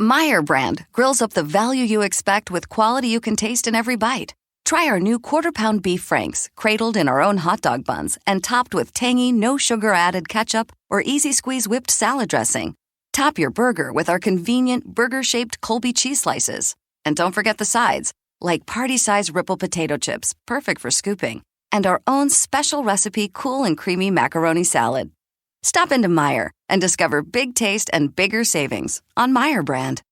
Meyer brand grills up the value you expect with quality you can taste in every bite. Try our new quarter-pound beef franks, cradled in our own hot dog buns and topped with tangy, no-sugar-added ketchup or easy-squeeze whipped salad dressing. Top your burger with our convenient burger-shaped Colby cheese slices. And don't forget the sides, like party-size Ripple potato chips, perfect for scooping, and our own special recipe cool and creamy macaroni salad. Stop into Meijer and discover big taste and bigger savings on Meijer brand.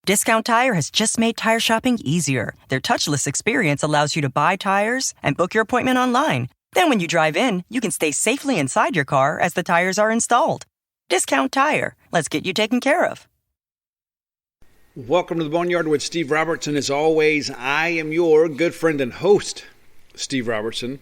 Discount Tire has just made tire shopping easier. Their touchless experience allows you to buy tires and book your appointment online. Then when you drive in, you can stay safely inside your car as the tires are installed. Discount Tire. Let's get you taken care of. Welcome to the Boneyard with Steve Robertson. As always, I am your good friend and host, Steve Robertson.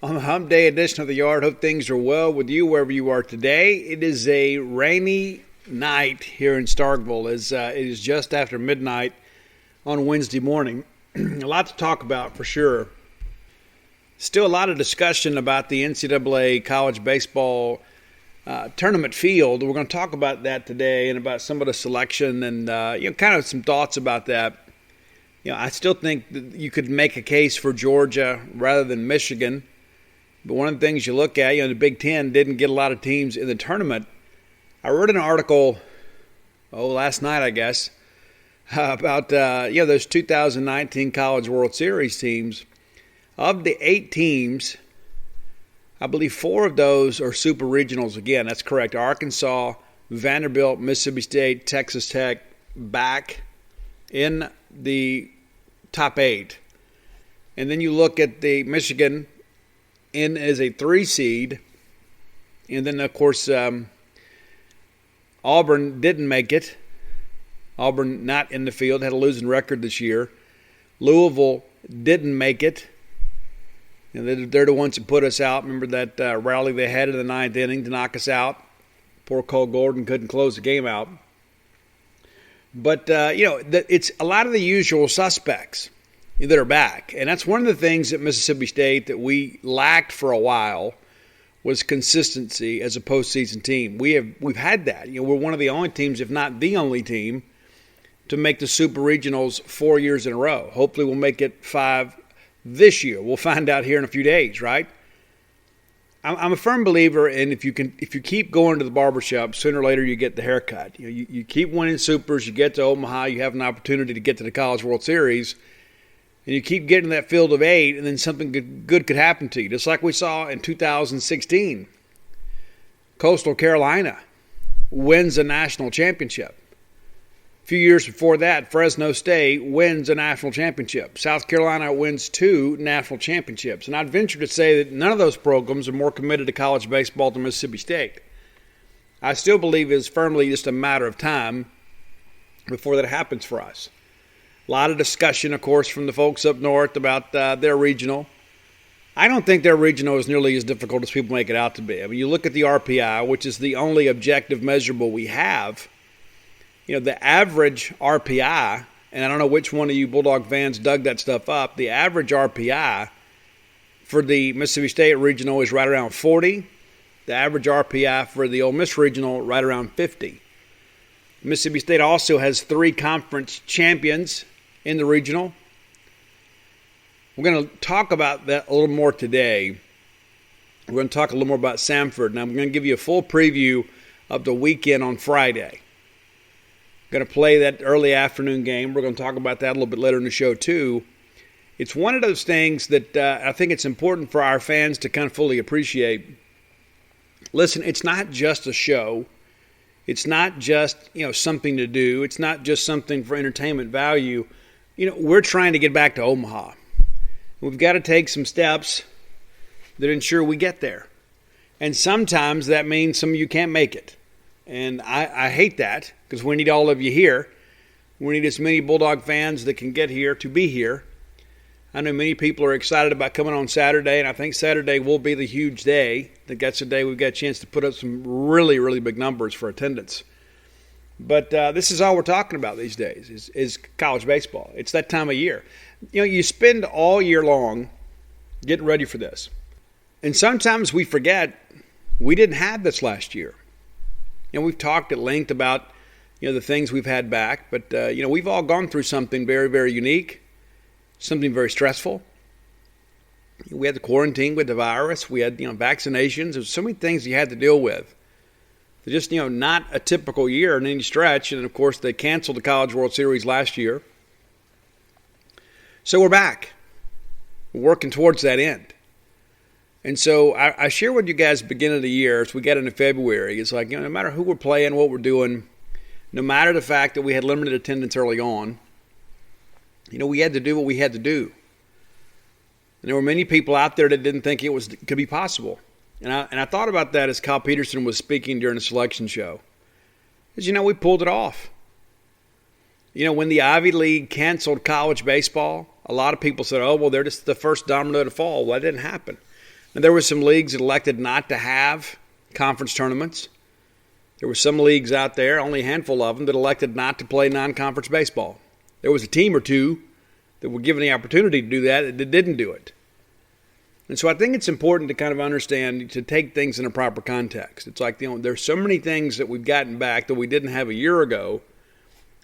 On the Hump Day edition of the Yard, hope things are well with you wherever you are today. It is a rainy night here in Starkville. It is just after midnight on Wednesday morning. A lot to talk about for sure. Still a lot of discussion about the NCAA college baseball tournament field. We're going to talk about that today and about some of the selection and kind of some thoughts about that. I still think that you could make a case for Georgia rather than Michigan. But one of the things you look at, the Big Ten didn't get a lot of teams in the tournament. I read an article, last night, I guess, about those 2019 College World Series teams. Of the 8 teams, I believe 4 of those are super regionals again. That's correct. Arkansas, Vanderbilt, Mississippi State, Texas Tech back in the top 8. And then you look at the Michigan in as a 3 seed. And then, of course, Auburn didn't make it. Auburn not in the field, had a losing record this year. Louisville didn't make it. And they're the ones that put us out. Remember that rally they had in the 9th inning to knock us out? Poor Cole Gordon couldn't close the game out. But, it's a lot of the usual suspects that are back. And that's one of the things at Mississippi State that we lacked for a while was consistency as a postseason team. We've had that. We're one of the only teams, if not the only team, to make the Super Regionals 4 years in a row. Hopefully we'll make it 5 this year. We'll find out here in a few days, right? I'm a firm believer in if you keep going to the barbershop, sooner or later you get the haircut. You keep winning Supers, you get to Omaha, you have an opportunity to get to the College World Series, and you keep getting that field of 8, and then something good could happen to you. Just like we saw in 2016. Coastal Carolina wins a national championship. A few years before that, Fresno State wins a national championship. South Carolina wins 2 national championships. And I'd venture to say that none of those programs are more committed to college baseball than Mississippi State. I still believe it's firmly just a matter of time before that happens for us. A lot of discussion, of course, from the folks up north about their regional. I don't think their regional is nearly as difficult as people make it out to be. I mean, you look at the RPI, which is the only objective measurable we have. The average RPI, and I don't know which one of you Bulldog fans dug that stuff up, the average RPI for the Mississippi State regional is right around 40. The average RPI for the Ole Miss regional right around 50. Mississippi State also has 3 conference champions in the regional. We're going to talk about that a little more today. We're going to talk a little more about Samford, and I'm going to give you a full preview of the weekend on Friday. Going to play that early afternoon game. We're going to talk about that a little bit later in the show too. It's one of those things that I think it's important for our fans to kind of fully appreciate. Listen, it's not just a show. It's not just, something to do. It's not just something for entertainment value. We're trying to get back to Omaha. We've got to take some steps that ensure we get there. And sometimes that means some of you can't make it. And I hate that because we need all of you here. We need as many Bulldog fans that can get here to be here. I know many people are excited about coming on Saturday, and I think Saturday will be the huge day. I think that's the day we've got a chance to put up some really, really big numbers for attendance. But this is all we're talking about these days is college baseball. It's that time of year. You spend all year long getting ready for this. And sometimes we forget we didn't have this last year. We've talked at length about the things we've had back. But, we've all gone through something very, very unique, something very stressful. We had the quarantine with the virus. We had, vaccinations. There's so many things you had to deal with. Just, not a typical year in any stretch. And, of course, they canceled the College World Series last year. So we're back. We're working towards that end. And so I share with you guys at the beginning of the year, as we get into February, it's like, no matter who we're playing, what we're doing, no matter the fact that we had limited attendance early on, we had to do what we had to do. And there were many people out there that didn't think it could be possible. And I thought about that as Kyle Peterson was speaking during the selection show. Because, we pulled it off. When the Ivy League canceled college baseball, a lot of people said, oh, well, they're just the first domino to fall. Well, that didn't happen. And there were some leagues that elected not to have conference tournaments. There were some leagues out there, only a handful of them, that elected not to play non-conference baseball. There was a team or two that were given the opportunity to do that didn't do it. And so I think it's important to kind of understand, to take things in a proper context. It's like, there's so many things that we've gotten back that we didn't have a year ago,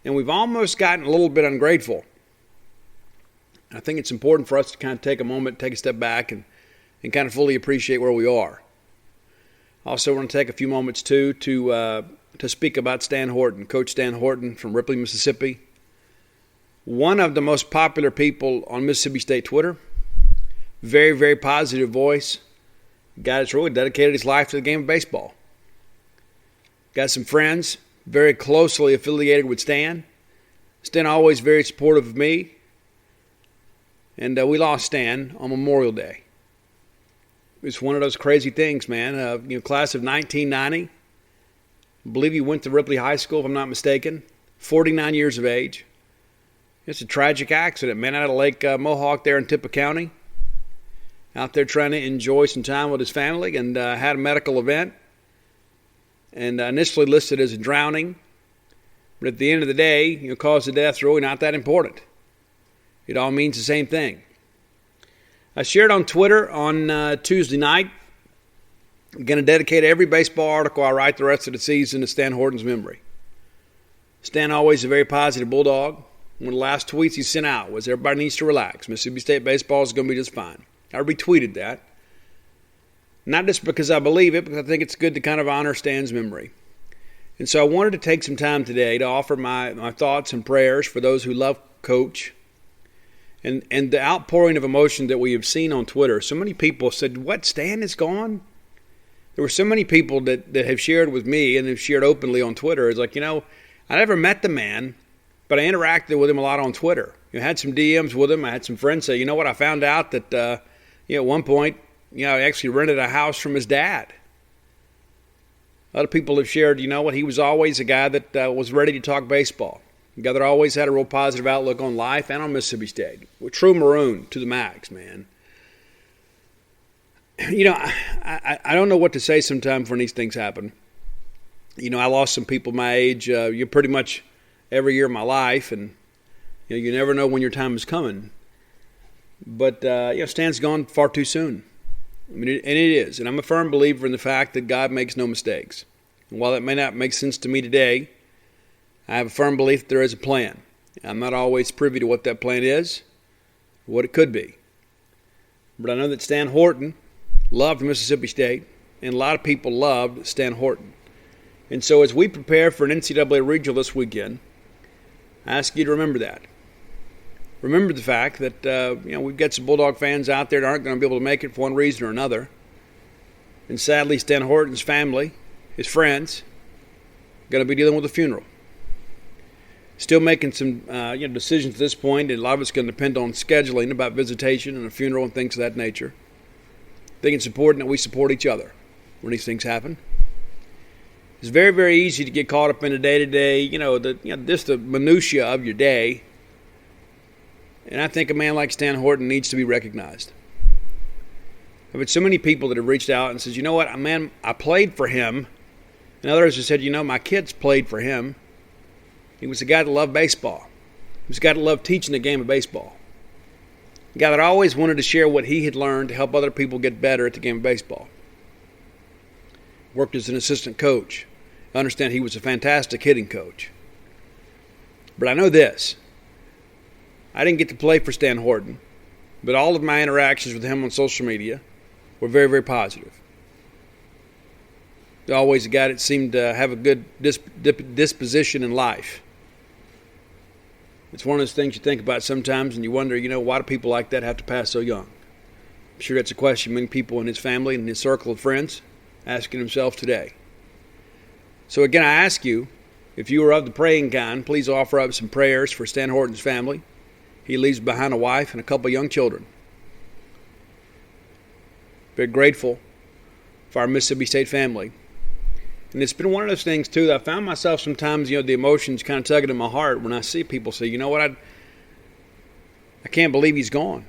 and we've almost gotten a little bit ungrateful. I think it's important for us to kind of take a moment, take a step back, and kind of fully appreciate where we are. Also, I want to take a few moments, too, to speak about Stan Horton, Coach Stan Horton from Ripley, Mississippi. One of the most popular people on Mississippi State Twitter. Very, very positive voice. Guy that's really dedicated his life to the game of baseball. Got some friends very closely affiliated with Stan. Stan always very supportive of me. And we lost Stan on Memorial Day. It was one of those crazy things, man. Class of 1990. I believe he went to Ripley High School, if I'm not mistaken. 49 years of age. It's a tragic accident, man, out of Lake Mohawk there in Tippah County. Out there trying to enjoy some time with his family, and had a medical event. And initially listed as a drowning. But at the end of the day, cause of death is really not that important. It all means the same thing. I shared on Twitter on Tuesday night. I'm going to dedicate every baseball article I write the rest of the season to Stan Horton's memory. Stan always a very positive Bulldog. One of the last tweets he sent out was, everybody needs to relax. Mississippi State baseball is going to be just fine. I retweeted that. Not just because I believe it, because I think it's good to kind of honor Stan's memory. And so I wanted to take some time today to offer my thoughts and prayers for those who love Coach. And the outpouring of emotion that we have seen on Twitter. So many people said, what, Stan is gone? There were so many people that have shared with me and have shared openly on Twitter. It's like, I never met the man, but I interacted with him a lot on Twitter. I had some DMs with him. I had some friends say, I found out that, at one point, I actually rented a house from his dad. Other people have shared, he was always a guy that was ready to talk baseball. A guy that always had a real positive outlook on life and on Mississippi State. True Maroon to the max, man. I don't know what to say sometimes when these things happen. I lost some people my age. You're pretty much every year of my life, and you never know when your time is coming. But Stan's gone far too soon. And it is. And I'm a firm believer in the fact that God makes no mistakes. And while that may not make sense to me today, I have a firm belief that there is a plan. I'm not always privy to what that plan is, what it could be. But I know that Stan Horton loved Mississippi State, and a lot of people loved Stan Horton. And so as we prepare for an NCAA regional this weekend, I ask you to remember that. Remember the fact that we've got some Bulldog fans out there that aren't going to be able to make it for one reason or another. And sadly, Stan Horton's family, his friends, are going to be dealing with a funeral. Still making some decisions at this point, and a lot of it's going to depend on scheduling about visitation and a funeral and things of that nature. I think it's important that we support each other when these things happen. It's very, very easy to get caught up in the day-to-day, just the minutia of your day. And I think a man like Stan Horton needs to be recognized. I've had so many people that have reached out and says, man, I played for him. And others have said, my kids played for him. He was a guy that loved baseball. He was a guy that loved teaching the game of baseball. A guy that always wanted to share what he had learned to help other people get better at the game of baseball. Worked as an assistant coach. I understand he was a fantastic hitting coach. But I know this. I didn't get to play for Stan Horton, but all of my interactions with him on social media were very, very positive. Always a guy that seemed to have a good disposition in life. It's one of those things you think about sometimes and you wonder, why do people like that have to pass so young? I'm sure that's a question many people in his family and his circle of friends asking themselves today. So again, I ask you, if you are of the praying kind, please offer up some prayers for Stan Horton's family. He leaves behind a wife and a couple of young children. Very grateful for our Mississippi State family. And it's been one of those things, too, that I found myself sometimes, the emotions kind of tugging at my heart when I see people say, you know what, I can't believe he's gone.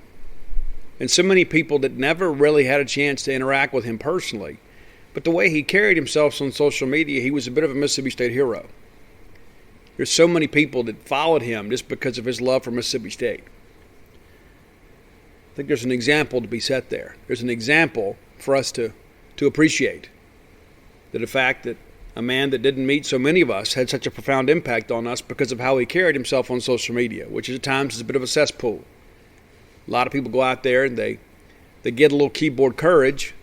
And so many people that never really had a chance to interact with him personally. But the way he carried himself on social media, he was a bit of a Mississippi State hero. There's so many people that followed him just because of his love for Mississippi State. I think there's an example to be set there. There's an example for us to appreciate. The fact that a man that didn't meet so many of us had such a profound impact on us because of how he carried himself on social media, which at times is a bit of a cesspool. A lot of people go out there and they get a little keyboard courage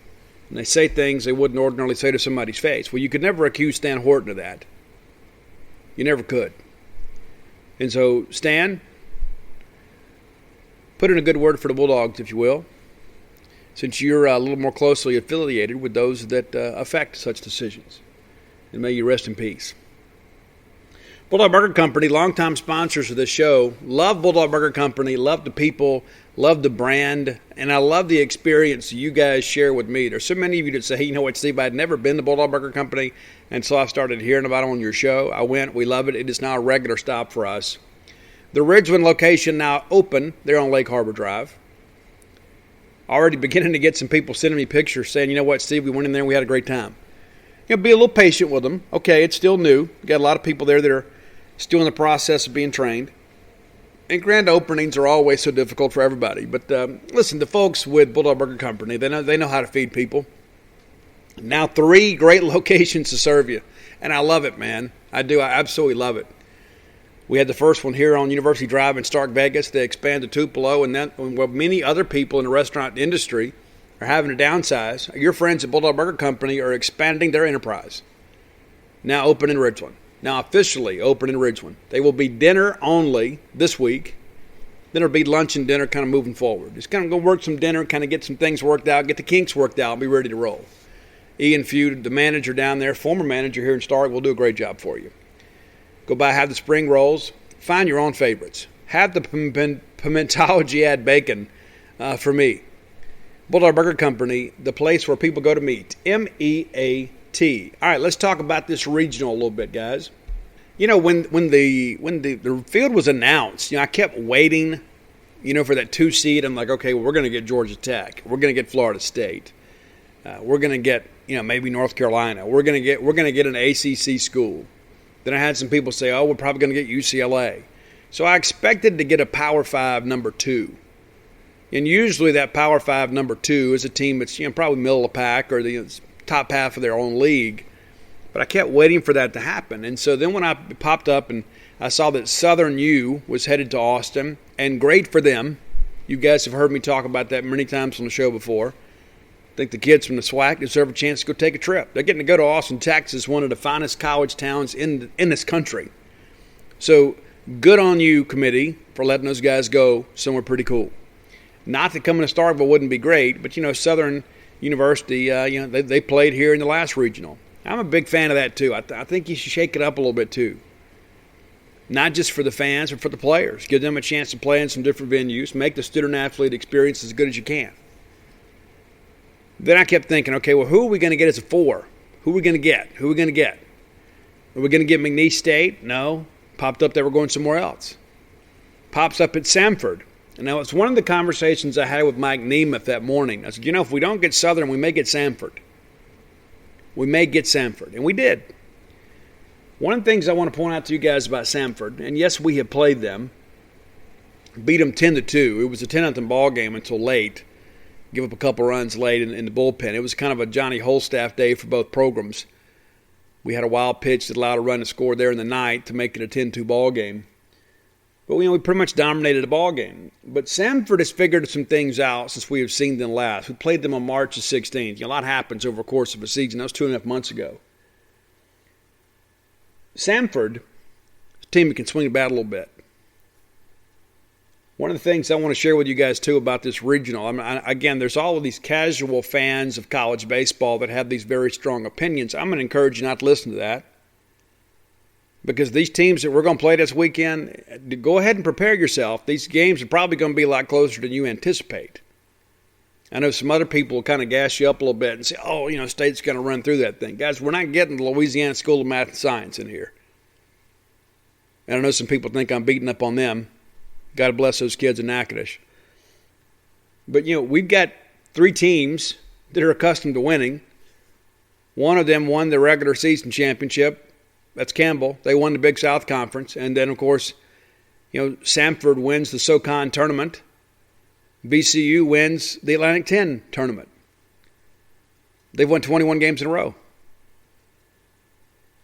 and they say things they wouldn't ordinarily say to somebody's face. Well, you could never accuse Stan Horton of that. You never could. And so, Stan, put in a good word for the Bulldogs, if you will, since you're a little more closely affiliated with those that affect such decisions. And may you rest in peace. Bulldog Burger Company, longtime sponsors of this show. Love Bulldog Burger Company, love the people, love the brand, and I love the experience you guys share with me. There's so many of you that say, hey, you know what, Steve, I'd never been to Bulldog Burger Company, and so I started hearing about it on your show. I went, we love it. It is now a regular stop for us. The Ridgeland location now open. They're on Lake Harbor Drive. Already beginning to get some people sending me pictures saying, you know what, Steve, we went in there and we had a great time. Be a little patient with them. Okay, it's still new. We've got a lot of people there that are still in the process of being trained. And grand openings are always so difficult for everybody. But listen, the folks with Bulldog Burger Company, they know how to feed people. Now 3 great locations to serve you. And I love it, man. I do. I absolutely love it. We had the first one here on University Drive in Stark, Vegas. They expanded to Tupelo, and then many other people in the restaurant industry are having to downsize. Your friends at Bulldog Burger Company are expanding their enterprise. Now open in Ridgeland. Now officially open in Ridgeland. They will be dinner only this week. Then it'll be lunch and dinner kind of moving forward. Just kind of go work some dinner, kind of get some things worked out, get the kinks worked out, and be ready to roll. Ian Feud, the manager down there, former manager here in Stark, will do a great job for you. Go by, have the spring rolls. Find your own favorites. Have the pimentology add bacon for me. Bulldog Burger Company, the place where people go to meet. M-E-A-T. All right, let's talk about this regional a little bit, guys. When the field was announced, I kept waiting, for that 2 seed. I'm like, okay, well, we're going to get Georgia Tech. We're going to get Florida State. We're going to get, maybe North Carolina. We're going to get an ACC school. Then I had some people say, oh, we're probably going to get UCLA. So I expected to get a Power 5 number 2. And usually that Power 5 number 2 is a team that's probably middle of the pack or the top half of their own league. But I kept waiting for that to happen. And so then when I popped up and I saw that Southern U was headed to Austin, and great for them. You guys have heard me talk about that many times on the show before. I think the kids from the SWAC deserve a chance to go take a trip. They're getting to go to Austin, Texas, one of the finest college towns in this country. So good on you, committee, for letting those guys go somewhere pretty cool. Not that coming to Starkville wouldn't be great, but, Southern University, they played here in the last regional. I'm a big fan of that, too. I think you should shake it up a little bit, too. Not just for the fans, but for the players. Give them a chance to play in some different venues. Make the student-athlete experience as good as you can. Then I kept thinking, okay, well, who are we going to get as a 4? Who are we going to get? Are we going to get McNeese State? No. Popped up that we're going somewhere else. Pops up at Samford. And now it's one of the conversations I had with Mike Nemeth that morning. I said, if we don't get Southern, we may get Samford. We may get Samford. And we did. One of the things I want to point out to you guys about Samford, and yes, we have played them, beat them 10-2. It was a 10-0 ball game until late. Give up a couple runs late in the bullpen. It was kind of a Johnny Holstaff day for both programs. We had a wild pitch that allowed a run to score there in the ninth to make it a 10-2 ball game. But we pretty much dominated the ball game. But Samford has figured some things out since we have seen them last. We played them on March the 16th. A lot happens over the course of a season. That was 2.5 months ago. Samford, a team that can swing the bat a little bit. One of the things I want to share with you guys, too, about this regional, again, there's all of these casual fans of college baseball that have these very strong opinions. I'm going to encourage you not to listen to that. Because these teams that we're going to play this weekend, go ahead and prepare yourself. These games are probably going to be a lot closer than you anticipate. I know some other people will kind of gas you up a little bit and say, State's going to run through that thing. Guys, we're not getting the Louisiana School of Math and Science in here. And I know some people think I'm beating up on them. God bless those kids in Natchitoches. But, we've got 3 teams that are accustomed to winning. One of them won the regular season championship. That's Campbell. They won the Big South Conference. And then, of course, Samford wins the SoCon tournament. VCU wins the Atlantic 10 tournament. They've won 21 games in a row.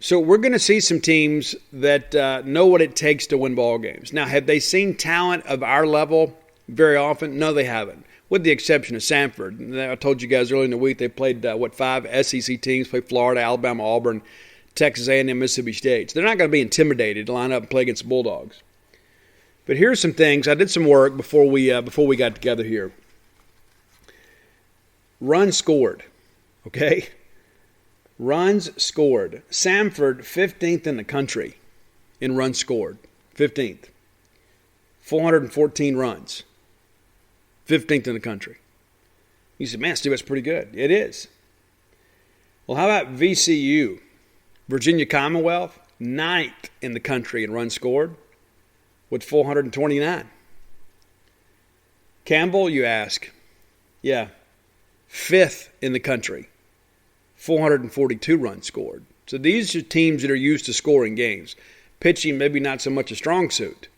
So we're going to see some teams that know what it takes to win ball games. Now, have they seen talent of our level very often? No, they haven't, with the exception of Samford. I told you guys earlier in the week they played, 5 SEC teams, played Florida, Alabama, Auburn, Texas A&M, Mississippi State. So they're not going to be intimidated to line up and play against the Bulldogs. But here's some things. I did some work before we got together here. Runs scored, okay? Runs scored. Samford, 15th in the country in runs scored. 15th. 414 runs. 15th in the country. You said, man, Steve, that's pretty good. It is. Well, how about VCU? Virginia Commonwealth, 9th in the country in runs scored with 429. Campbell, you ask. Yeah, 5th in the country, 442 runs scored. So these are teams that are used to scoring games. Pitching, maybe not so much a strong suit.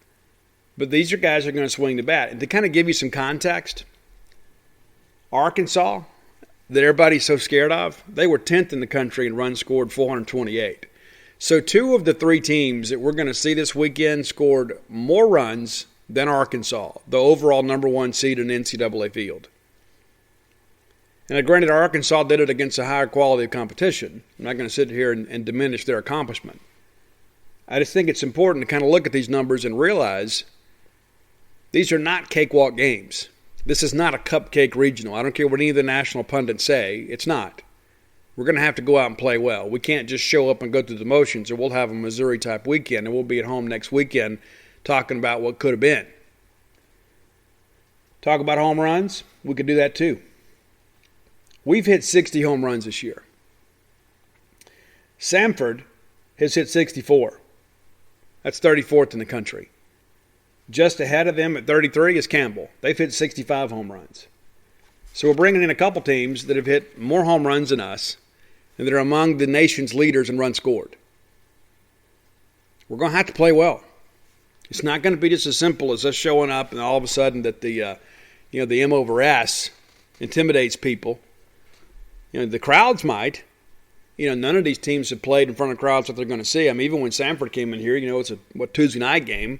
But these are guys that are going to swing the bat. And to kind of give you some context, Arkansas, that everybody's so scared of, they were 10th in the country in runs scored, 428. So 2 of the 3 teams that we're going to see this weekend scored more runs than Arkansas, the overall number 1 seed in the NCAA field. And granted, Arkansas did it against a higher quality of competition. I'm not going to sit here and diminish their accomplishment. I just think it's important to kind of look at these numbers and realize these are not cakewalk games. This is not a cupcake regional. I don't care what any of the national pundits say. It's not. We're going to have to go out and play well. We can't just show up and go through the motions, or we'll have a Missouri-type weekend, and we'll be at home next weekend talking about what could have been. Talk about home runs? We could do that too. We've hit 60 home runs this year. Samford has hit 64. That's 34th in the country. Just ahead of them at 33 is Campbell. They've hit 65 home runs. So we're bringing in a couple teams that have hit more home runs than us and that are among the nation's leaders in runs scored. We're going to have to play well. It's not going to be just as simple as us showing up and all of a sudden that the M over S intimidates people. The crowds might. None of these teams have played in front of crowds that they're going to see. Even when Samford came in here, it's a Tuesday night game.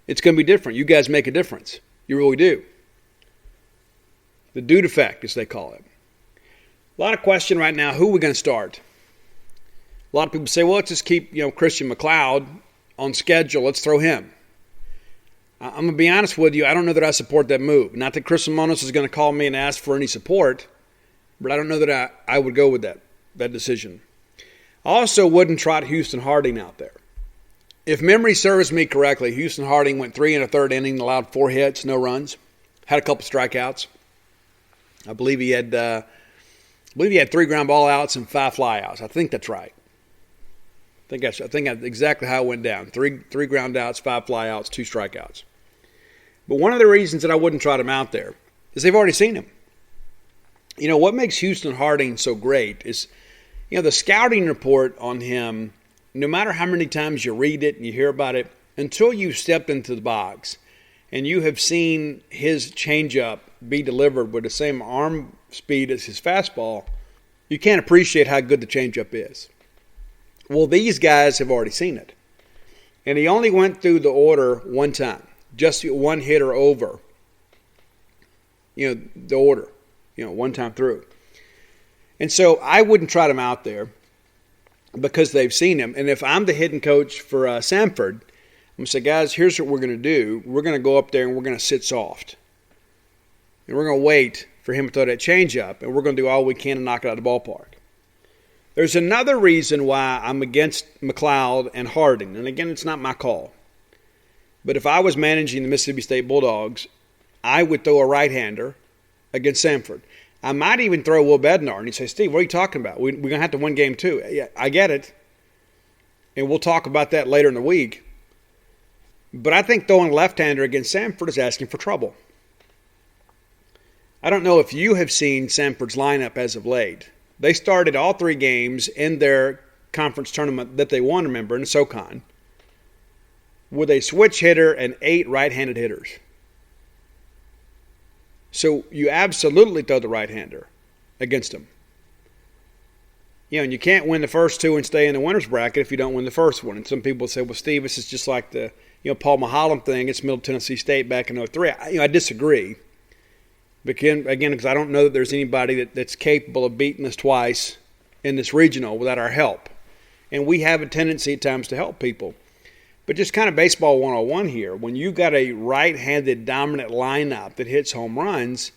It's going to be different. You guys make a difference. You really do. The Dude effect, as they call it. A lot of question right now, who are we going to start? A lot of people say, well, let's just keep Christian Mcleod on schedule. Let's throw him. I'm going to be honest with you. I don't know that I support that move. Not that Chris Lemonis is going to call me and ask for any support, but I don't know that I would go with that decision. I also wouldn't trot Houston Harding out there. If memory serves me correctly, Houston Harding went 3 1/3 inning, allowed 4 hits, no runs, had a couple strikeouts. I believe he had 3 ground ball outs and 5 flyouts. I think that's right. I think that's exactly how it went down. 3 ground outs, 5 flyouts, 2 strikeouts. But one of the reasons that I wouldn't trot him out there is they've already seen him. What makes Houston Harding so great is, the scouting report on him, no matter how many times you read it and you hear about it, until you've stepped into the box and you have seen his changeup be delivered with the same arm speed as his fastball, you can't appreciate how good the changeup is. Well, these guys have already seen it. And he only went through the order one time, just one hitter over, the order, one time through. And so I wouldn't trot him out there because they've seen him. And if I'm the hitting coach for Samford, I'm going to say, guys, here's what we're going to do. We're going to go up there and we're going to sit soft. And we're going to wait for him to throw that changeup, and we're going to do all we can to knock it out of the ballpark. There's another reason why I'm against Mcleod and Harding. And again, it's not my call. But if I was managing the Mississippi State Bulldogs, I would throw a right-hander against Samford. I might even throw Will Bednar, and he'd say, Steve, what are you talking about? We're going to have to win game 2. Yeah, I get it. And we'll talk about that later in the week. But I think throwing a left-hander against Samford is asking for trouble. I don't know if you have seen Samford's lineup as of late. They started all 3 games in their conference tournament that they won, remember, in the SoCon, with a switch hitter and 8 right-handed hitters. So you absolutely throw the right-hander against them. And you can't win the first 2 and stay in the winner's bracket if you don't win the first one. And some people say, well, Steve, this is just like the Paul Maholm thing. It's Middle Tennessee State back in 2003. I disagree. Again, because I don't know that there's anybody that's capable of beating us twice in this regional without our help. And we have a tendency at times to help people. But just kind of baseball 101 here. When you've got a right-handed dominant lineup that hits home runs,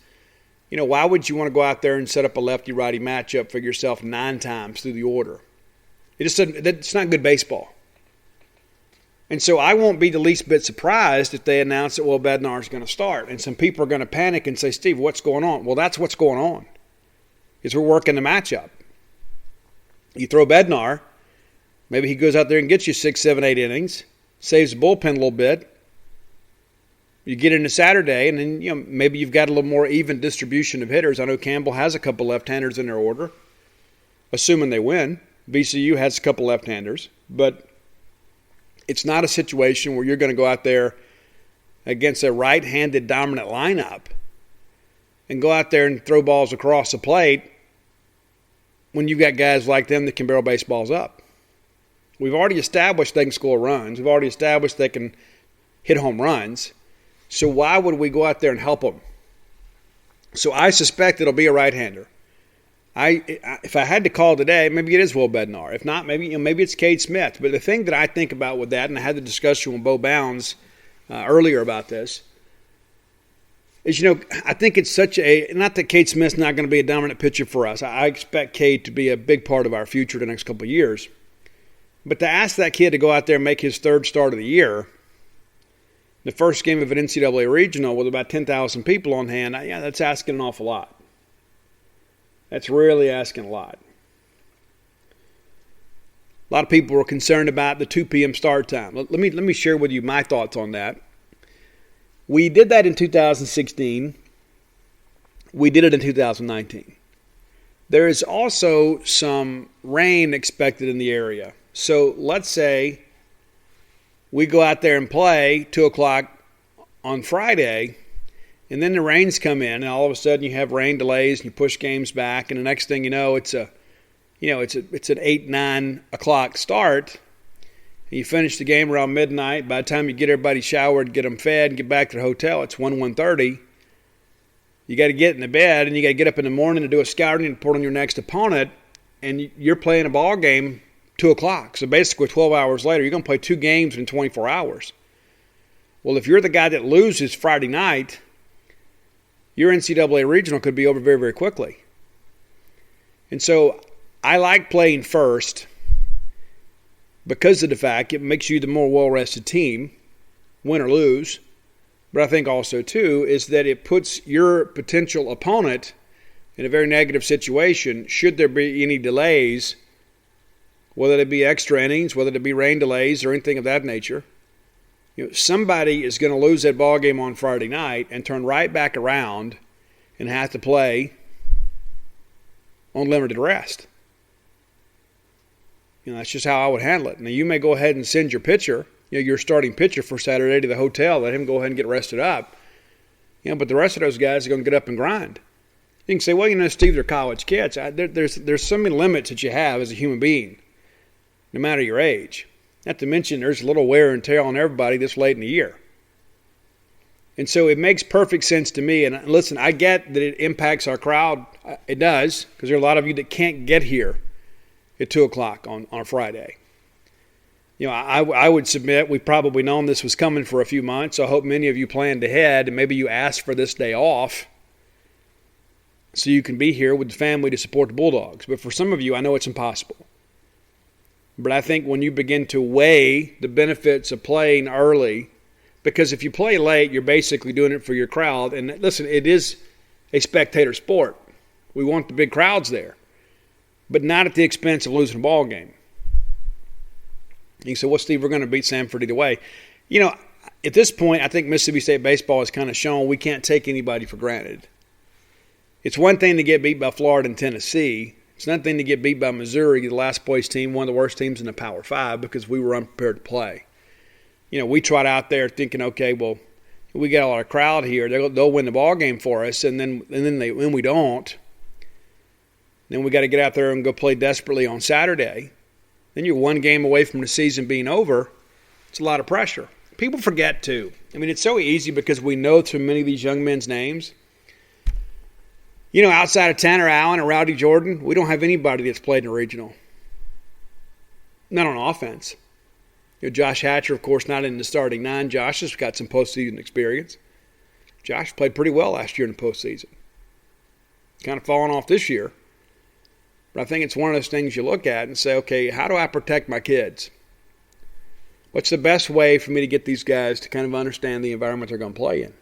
why would you want to go out there and set up a lefty-righty matchup for yourself 9 times through the order? It's not good baseball. And so I won't be the least bit surprised if they announce that, well, Bednar is going to start. And some people are going to panic and say, Steve, what's going on? Well, that's what's going on, is we're working the matchup. You throw Bednar, maybe he goes out there and gets you 6, 7, 8 innings, saves the bullpen a little bit. You get into Saturday, and then maybe you've got a little more even distribution of hitters. I know Campbell has a couple left-handers in their order, assuming they win. VCU has a couple left-handers, but it's not a situation where you're going to go out there against a right-handed dominant lineup and go out there and throw balls across the plate when you've got guys like them that can barrel baseballs up. We've already established they can score runs. We've already established they can hit home runs. So why would we go out there and help them? So I suspect it'll be a right-hander. If I had to call today, maybe it is Will Bednar. If not, maybe it's Cade Smith. But the thing that I think about with that, and I had the discussion with Bo Bounds earlier about this, is I think it's not that Cade Smith's not going to be a dominant pitcher for us. I expect Cade to be a big part of our future the next couple of years. But to ask that kid to go out there and make his 3rd start of the year, the first game of an NCAA regional with about 10,000 people on hand, that's asking an awful lot. That's really asking a lot. A lot of people were concerned about the 2 p.m. start time. Let me share with you my thoughts on that. We did that in 2016. We did it in 2019. There is also some rain expected in the area. So let's say we go out there and play 2 o'clock on Friday, and then the rains come in, and all of a sudden you have rain delays, and you push games back, and the next thing you know, it's an 8, 9 o'clock start, and you finish the game around midnight. By the time you get everybody showered, get them fed, and get back to the hotel, it's 1:30. You got to get in the bed, and you got to get up in the morning to do a scouting report on your next opponent, and you're playing a ball game 2 o'clock. So basically 12 hours later, you're going to play 2 games in 24 hours. Well, if you're the guy that loses Friday night, your NCAA regional could be over very, very quickly. And so I like playing first because of the fact it makes you the more well-rested team, win or lose. But I think also, too, is that it puts your potential opponent in a very negative situation should there be any delays, whether it be extra innings, whether it be rain delays or anything of that nature. Somebody is going to lose that ball game on Friday night and turn right back around and have to play on limited rest. That's just how I would handle it. Now, you may go ahead and send your pitcher, your starting pitcher for Saturday to the hotel, let him go ahead and get rested up. But the rest of those guys are going to get up and grind. You can say, well, Steve, they're college kids. There's so many limits that you have as a human being, no matter your age. Not to mention there's a little wear and tear on everybody this late in the year. And so it makes perfect sense to me. And listen, I get that it impacts our crowd. It does, because there are a lot of you that can't get here at 2 o'clock on a Friday. I would submit we've probably known this was coming for a few months. So I hope many of you planned ahead and maybe you asked for this day off so you can be here with the family to support the Bulldogs. But for some of you, I know it's impossible. But I think when you begin to weigh the benefits of playing early, because if you play late, you're basically doing it for your crowd. And listen, it is a spectator sport. We want the big crowds there, but not at the expense of losing a ball game. You say, well, Steve, we're going to beat Samford either way. At this point, I think Mississippi State baseball has kind of shown we can't take anybody for granted. It's one thing to get beat by Florida and Tennessee. It's another thing to get beat by Missouri, the last place team, one of the worst teams in the Power 5, because we were unprepared to play. We trot out there thinking, okay, well, we got a lot of crowd here. They'll win the ball game for us, and then when we don't, then we got to get out there and go play desperately on Saturday. Then you're one game away from the season being over. It's a lot of pressure. People forget, too. It's so easy because we know too many of these young men's names. Outside of Tanner Allen and Rowdy Jordan, we don't have anybody that's played in a regional. Not on offense. Josh Hatcher, of course, not in the starting 9. Josh has got some postseason experience. Josh played pretty well last year in the postseason. Kind of fallen off this year. But I think it's one of those things you look at and say, okay, how do I protect my kids? What's the best way for me to get these guys to kind of understand the environment they're going to play in?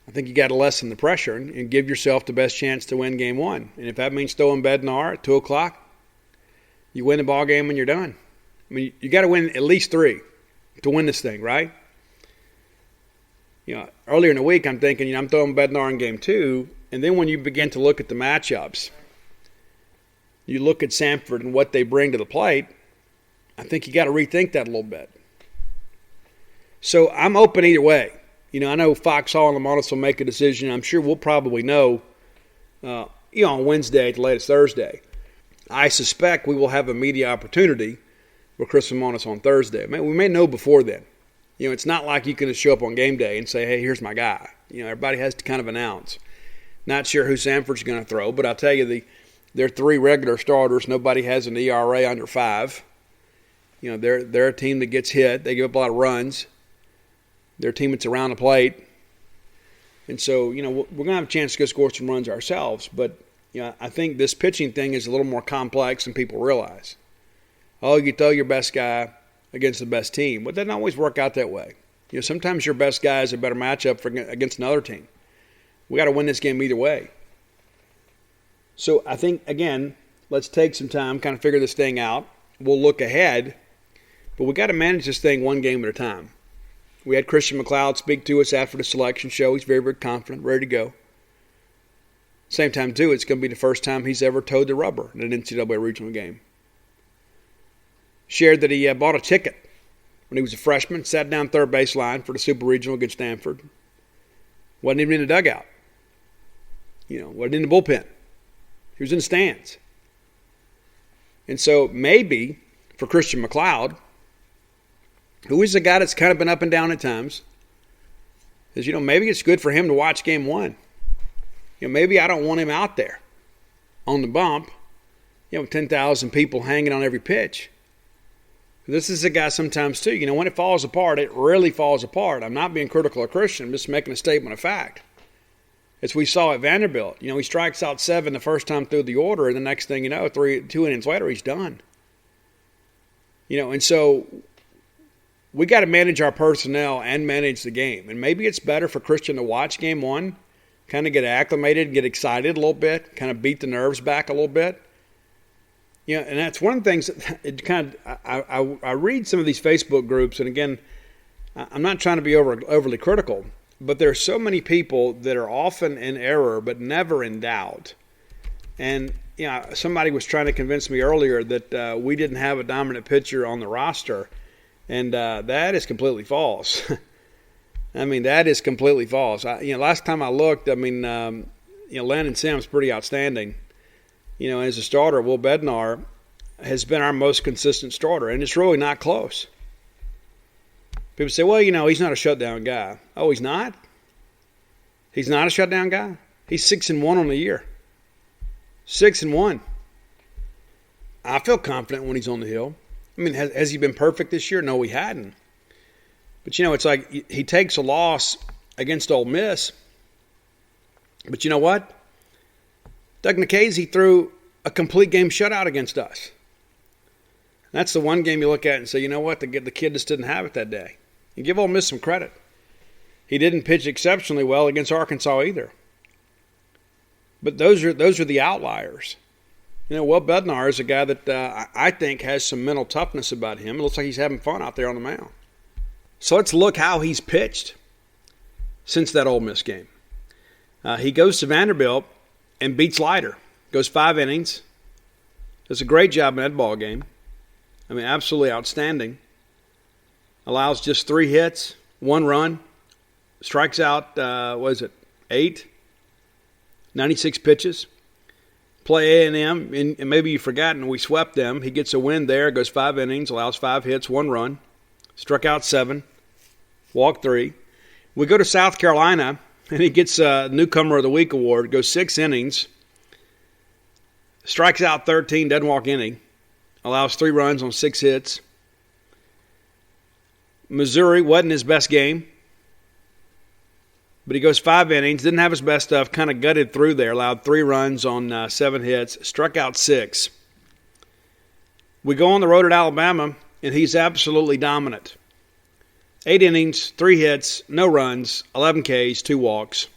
I think you got to lessen the pressure and give yourself the best chance to win game 1. And if that means throwing Boneyard at 2 o'clock, you win the ball game and you're done. You got to win at least 3 to win this thing, right? Earlier in the week, I'm thinking, I'm throwing Boneyard in game 2. And then when you begin to look at the matchups, you look at Samford and what they bring to the plate, I think you got to rethink that a little bit. So I'm open either way. I know Foxhall and Lamontis will make a decision. I'm sure we'll probably know, on Wednesday at the latest Thursday. I suspect we will have a media opportunity with Chris Lamontis on Thursday. We may know before then. It's not like you can just show up on game day and say, hey, here's my guy. Everybody has to kind of announce. Not sure who Samford's going to throw, but I'll tell you, they're 3 regular starters. Nobody has an ERA under 5. They're a team that gets hit. They give up a lot of runs. They're a team that's around the plate. And so, we're going to have a chance to go score some runs ourselves. But, I think this pitching thing is a little more complex than people realize. Oh, you throw your best guy against the best team. But that doesn't always work out that way. Sometimes your best guy is a better matchup against another team. We got to win this game either way. So I think, again, let's take some time, kind of figure this thing out. We'll look ahead. But we got to manage this thing one game at a time. We had Christian Mcleod speak to us after the selection show. He's very, very confident, ready to go. Same time, too, it's going to be the first time he's ever towed the rubber in an NCAA regional game. Shared that he bought a ticket when he was a freshman, sat down third baseline for the Super Regional against Stanford. Wasn't even in the dugout. Wasn't in the bullpen. He was in the stands. And so maybe for Christian Mcleod, who is a guy that's kind of been up and down at times, is, maybe it's good for him to watch game 1. Maybe I don't want him out there on the bump, 10,000 people hanging on every pitch. This is a guy sometimes, too. When it falls apart, it really falls apart. I'm not being critical of Christian. I'm just making a statement of fact. As we saw at Vanderbilt, he strikes out 7 the first time through the order, and the next thing you know, 2 innings later, he's done. And so we got to manage our personnel and manage the game. And maybe it's better for Christian to watch game 1, kind of get acclimated, get excited a little bit, kind of beat the nerves back a little bit. And that's one of the things that it kind of, I read some of these Facebook groups, and again, I'm not trying to be overly critical, but there are so many people that are often in error but never in doubt. And somebody was trying to convince me earlier that we didn't have a dominant pitcher on the roster, and that is completely false. That is completely false. Last time I looked, Landon Sims pretty outstanding. As a starter, Will Bednar, has been our most consistent starter, and it's really not close. People say, well, he's not a shutdown guy. Oh, he's not? He's not a shutdown guy? He's 6-1 on the year. 6-1. I feel confident when he's on the hill. I mean, has he been perfect this year? No, he hadn't. But, it's like he takes a loss against Ole Miss. But you know what? Doug Nikhazy threw a complete game shutout against us. That's the one game you look at and say, you know what? The kid just didn't have it that day. You give Ole Miss some credit. He didn't pitch exceptionally well against Arkansas either. But those are the outliers. Will Bednar is a guy that I think has some mental toughness about him. It looks like he's having fun out there on the mound. So let's look how he's pitched since that Ole Miss game. He goes to Vanderbilt and beats Leiter. Goes 5 innings. Does a great job in that ball game. I mean, absolutely outstanding. Allows just 3 hits, 1 run. Strikes out, 8? 96 pitches. Play A&M, and maybe you've forgotten, we swept them. He gets a win there, goes 5 innings, allows 5 hits, 1 run. Struck out 7, walked 3. We go to South Carolina, and he gets a Newcomer of the Week award, goes 6 innings, strikes out 13, doesn't walk any, allows 3 runs on 6 hits. Missouri wasn't his best game, but he goes 5 innings, didn't have his best stuff, kind of gutted through there, allowed 3 runs on 7 hits, struck out 6. We go on the road at Alabama, and he's absolutely dominant. 8 innings, 3 hits, no runs, 11 Ks, 2 walks.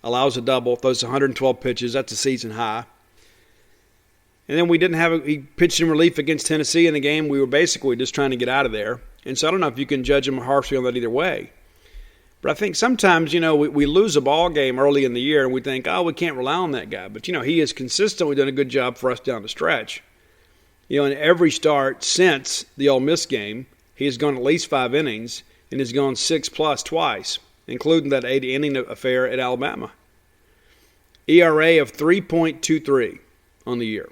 Allows a double, throws 112 pitches. That's a season high. And then he pitched in relief against Tennessee in the game. We were basically just trying to get out of there. And so I don't know if you can judge him harshly on that either way. But I think sometimes, we lose a ball game early in the year and we think, we can't rely on that guy. But, he has consistently done a good job for us down the stretch. In every start since the Ole Miss game, he has gone at least 5 innings and has gone 6+ twice, including that 80-inning affair at Alabama. ERA of 3.23 on the year.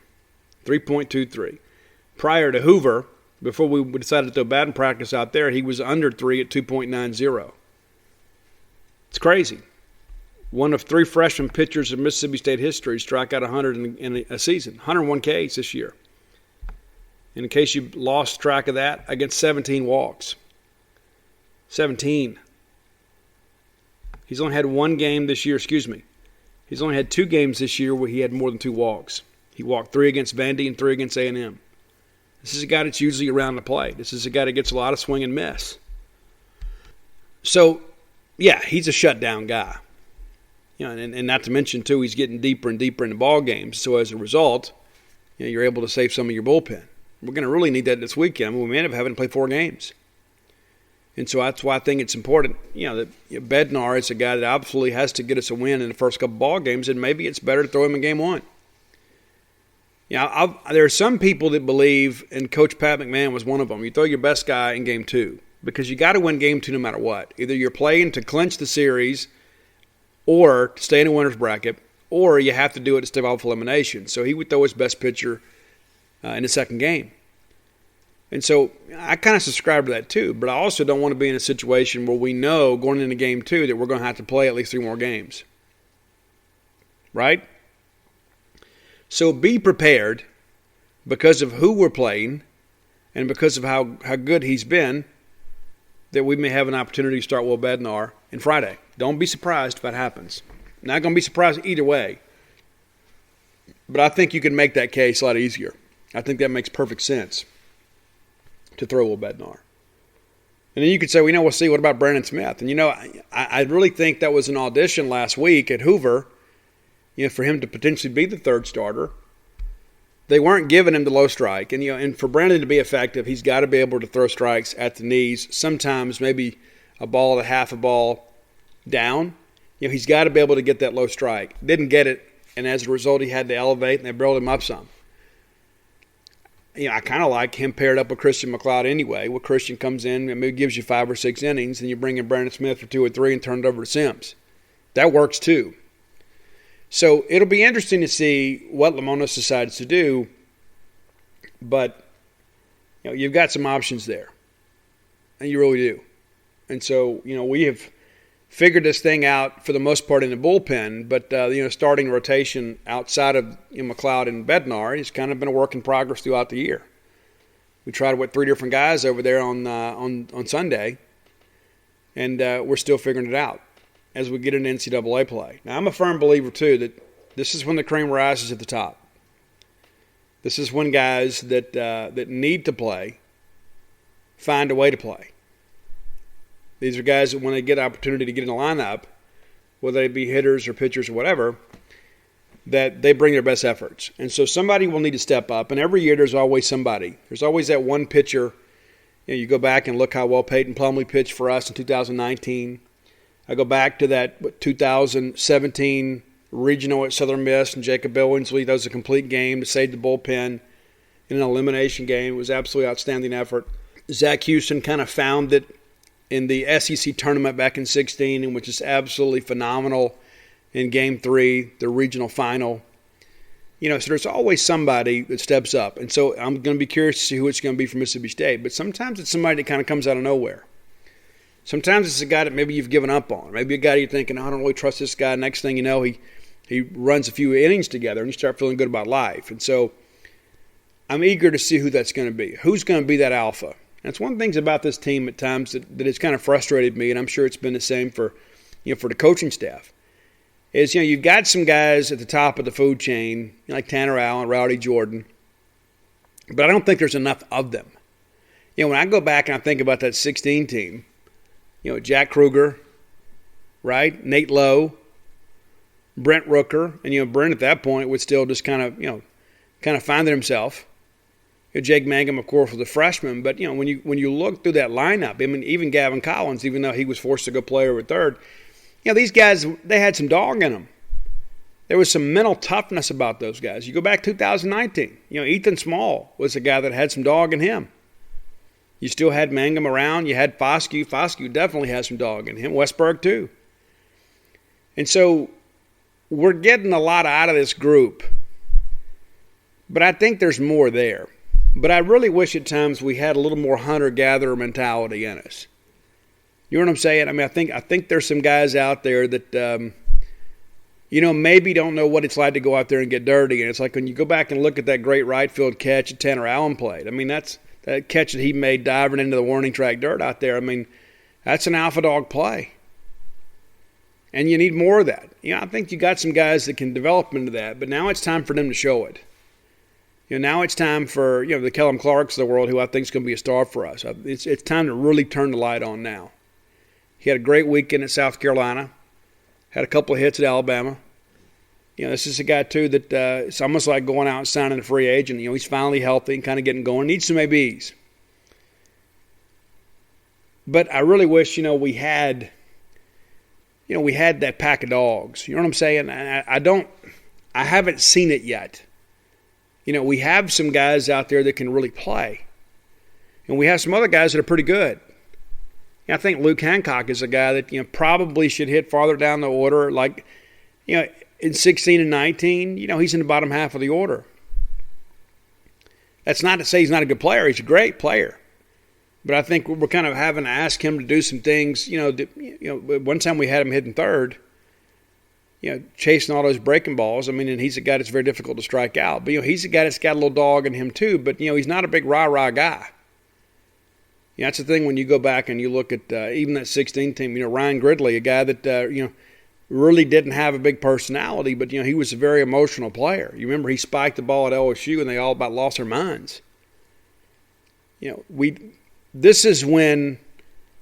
3.23. Prior to Hoover, before we decided to throw batting practice out there, he was under 3 at 2.90. It's crazy. One of 3 freshman pitchers in Mississippi State history strike out 100 in a season. 101 Ks this year. And in case you lost track of that, against 17 walks. 17. He's only had 1 game this year, He's only had 2 games this year where he had more than 2 walks. He walked 3 against Vandy and 3 against A&M. This is a guy that's usually around the plate. This is a guy that gets a lot of swing and miss. So, yeah, he's a shutdown guy. And not to mention, too, he's getting deeper and deeper into ball games. So as a result, you're able to save some of your bullpen. We're going to really need that this weekend. We may end up having to play 4 games. And so that's why I think it's important, that Bednar is a guy that absolutely has to get us a win in the first couple ball games, and maybe it's better to throw him in game 1. There are some people that believe, and Coach Pat McMahon was one of them, you throw your best guy in game 2 because you got to win game 2 no matter what. Either you're playing to clinch the series or to stay in a winner's bracket, or you have to do it to stay off elimination. So he would throw his best pitcher in the second game. And so I kind of subscribe to that too, but I also don't want to be in a situation where we know going into game 2 that we're going to have to play at least 3 more games. Right? So be prepared because of who we're playing and because of how good he's been that we may have an opportunity to start Will Bednar on Friday. Don't be surprised if that happens. Not going to be surprised either way. But I think you can make that case a lot easier. I think that makes perfect sense to throw Will Bednar. And then you could say, we'll see, what about Brandon Smith? And, I really think that was an audition last week at Hoover, for him to potentially be the 3rd starter. They weren't giving him the low strike. And for Brandon to be effective, he's got to be able to throw strikes at the knees, sometimes maybe a ball to half a ball down. He's got to be able to get that low strike. Didn't get it, and as a result, he had to elevate, and they rolled him up some. I kind of like him paired up with Christian Mcleod anyway, where Christian comes in and maybe gives you 5 or 6 innings, and you bring in Brandon Smith for 2 or 3 and turn it over to Sims. That works too. So it'll be interesting to see what Lemonis decides to do. but you've got some options there, and you really do. And so we have figured this thing out for the most part in the bullpen, but starting rotation outside of Mcleod and Bednar has kind of been a work in progress throughout the year. We tried with 3 different guys over there on Sunday, and we're still figuring it out as we get into NCAA play. Now, I'm a firm believer, too, that this is when the cream rises at the top. This is when guys that need to play find a way to play. These are guys that when they get an opportunity to get in the lineup, whether they be hitters or pitchers or whatever, that they bring their best efforts. And so somebody will need to step up. And every year there's always somebody. There's always that one pitcher. You go back and look how well Peyton Plumley pitched for us in 2019. I go back to that 2017 regional at Southern Miss, and Jacob Billingsley does a complete game to save the bullpen in an elimination game. It was absolutely outstanding effort. Zach Houston kind of found it in the SEC tournament back in 2016, and which is absolutely phenomenal in Game 3, the regional final. So there's always somebody that steps up. And so I'm going to be curious to see who it's going to be for Mississippi State. But sometimes it's somebody that kind of comes out of nowhere. Sometimes it's a guy that maybe you've given up on. Maybe a guy you're thinking, I don't really trust this guy. Next thing you know, he runs a few innings together, and you start feeling good about life. And so I'm eager to see who that's going to be. Who's going to be that alpha? And it's one of the things about this team at times that has kind of frustrated me, and I'm sure it's been the same for the coaching staff, is you've got some guys at the top of the food chain, like Tanner Allen, Rowdy Jordan, but I don't think there's enough of them. When I go back and I think about that 16 team, Jack Kruger, right, Nate Lowe, Brent Rooker, and Brent at that point would still just kind of finding himself. Jake Mangum, of course, was a freshman, but when you look through that lineup, I mean, even Gavin Collins, even though he was forced to go play over third, these guys, they had some dog in them. There was some mental toughness about those guys. You go back 2019, Ethan Small was a guy that had some dog in him. You still had Mangum around. You had Foscue. Foscue definitely has some dog in him. Westberg, too. And so we're getting a lot out of this group, but I think there's more there. But I really wish at times we had a little more hunter-gatherer mentality in us. You know what I'm saying? I mean, I think there's some guys out there that, maybe don't know what it's like to go out there and get dirty. And it's like when you go back and look at that great right field catch that Tanner Allen played. I mean, that's that catch that he made diving into the warning track dirt out there. I mean, that's an alpha dog play. And you need more of that. I think you got some guys that can develop into that, but now it's time for them to show it. Now it's time for, the Kellum Clarks of the world, who I think is going to be a star for us. It's time to really turn the light on now. He had a great weekend at South Carolina. Had a couple of hits at Alabama. This is a guy, too, that it's almost like going out and signing a free agent. He's finally healthy and kind of getting going. Needs some ABs. But I really wish, we had that pack of dogs. You know what I'm saying? I haven't seen it yet. We have some guys out there that can really play. And we have some other guys that are pretty good. I think Luke Hancock is a guy that, probably should hit farther down the order. Like, in 16 and 19, he's in the bottom half of the order. That's not to say he's not a good player. He's a great player. But I think we're kind of having to ask him to do some things. One time we had him hitting third, chasing all those breaking balls. I mean, and he's a guy that's very difficult to strike out. But, he's a guy that's got a little dog in him too. But, he's not a big rah-rah guy. That's the thing when you go back and you look at even that 16 team. Ryan Gridley, a guy that, really didn't have a big personality. But, he was a very emotional player. You remember he spiked the ball at LSU and they all about lost their minds. This is when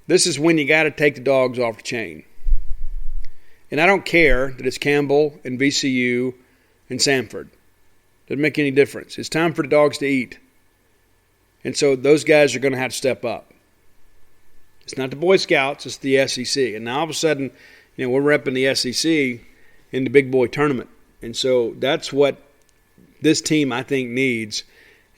you got to take the dogs off the chain. And I don't care that it's Campbell and VCU and Samford. Doesn't make any difference. It's time for the dogs to eat. And so those guys are going to have to step up. It's not the Boy Scouts, it's the SEC. And now all of a sudden, we're repping the SEC in the big boy tournament. And so that's what this team, I think, needs.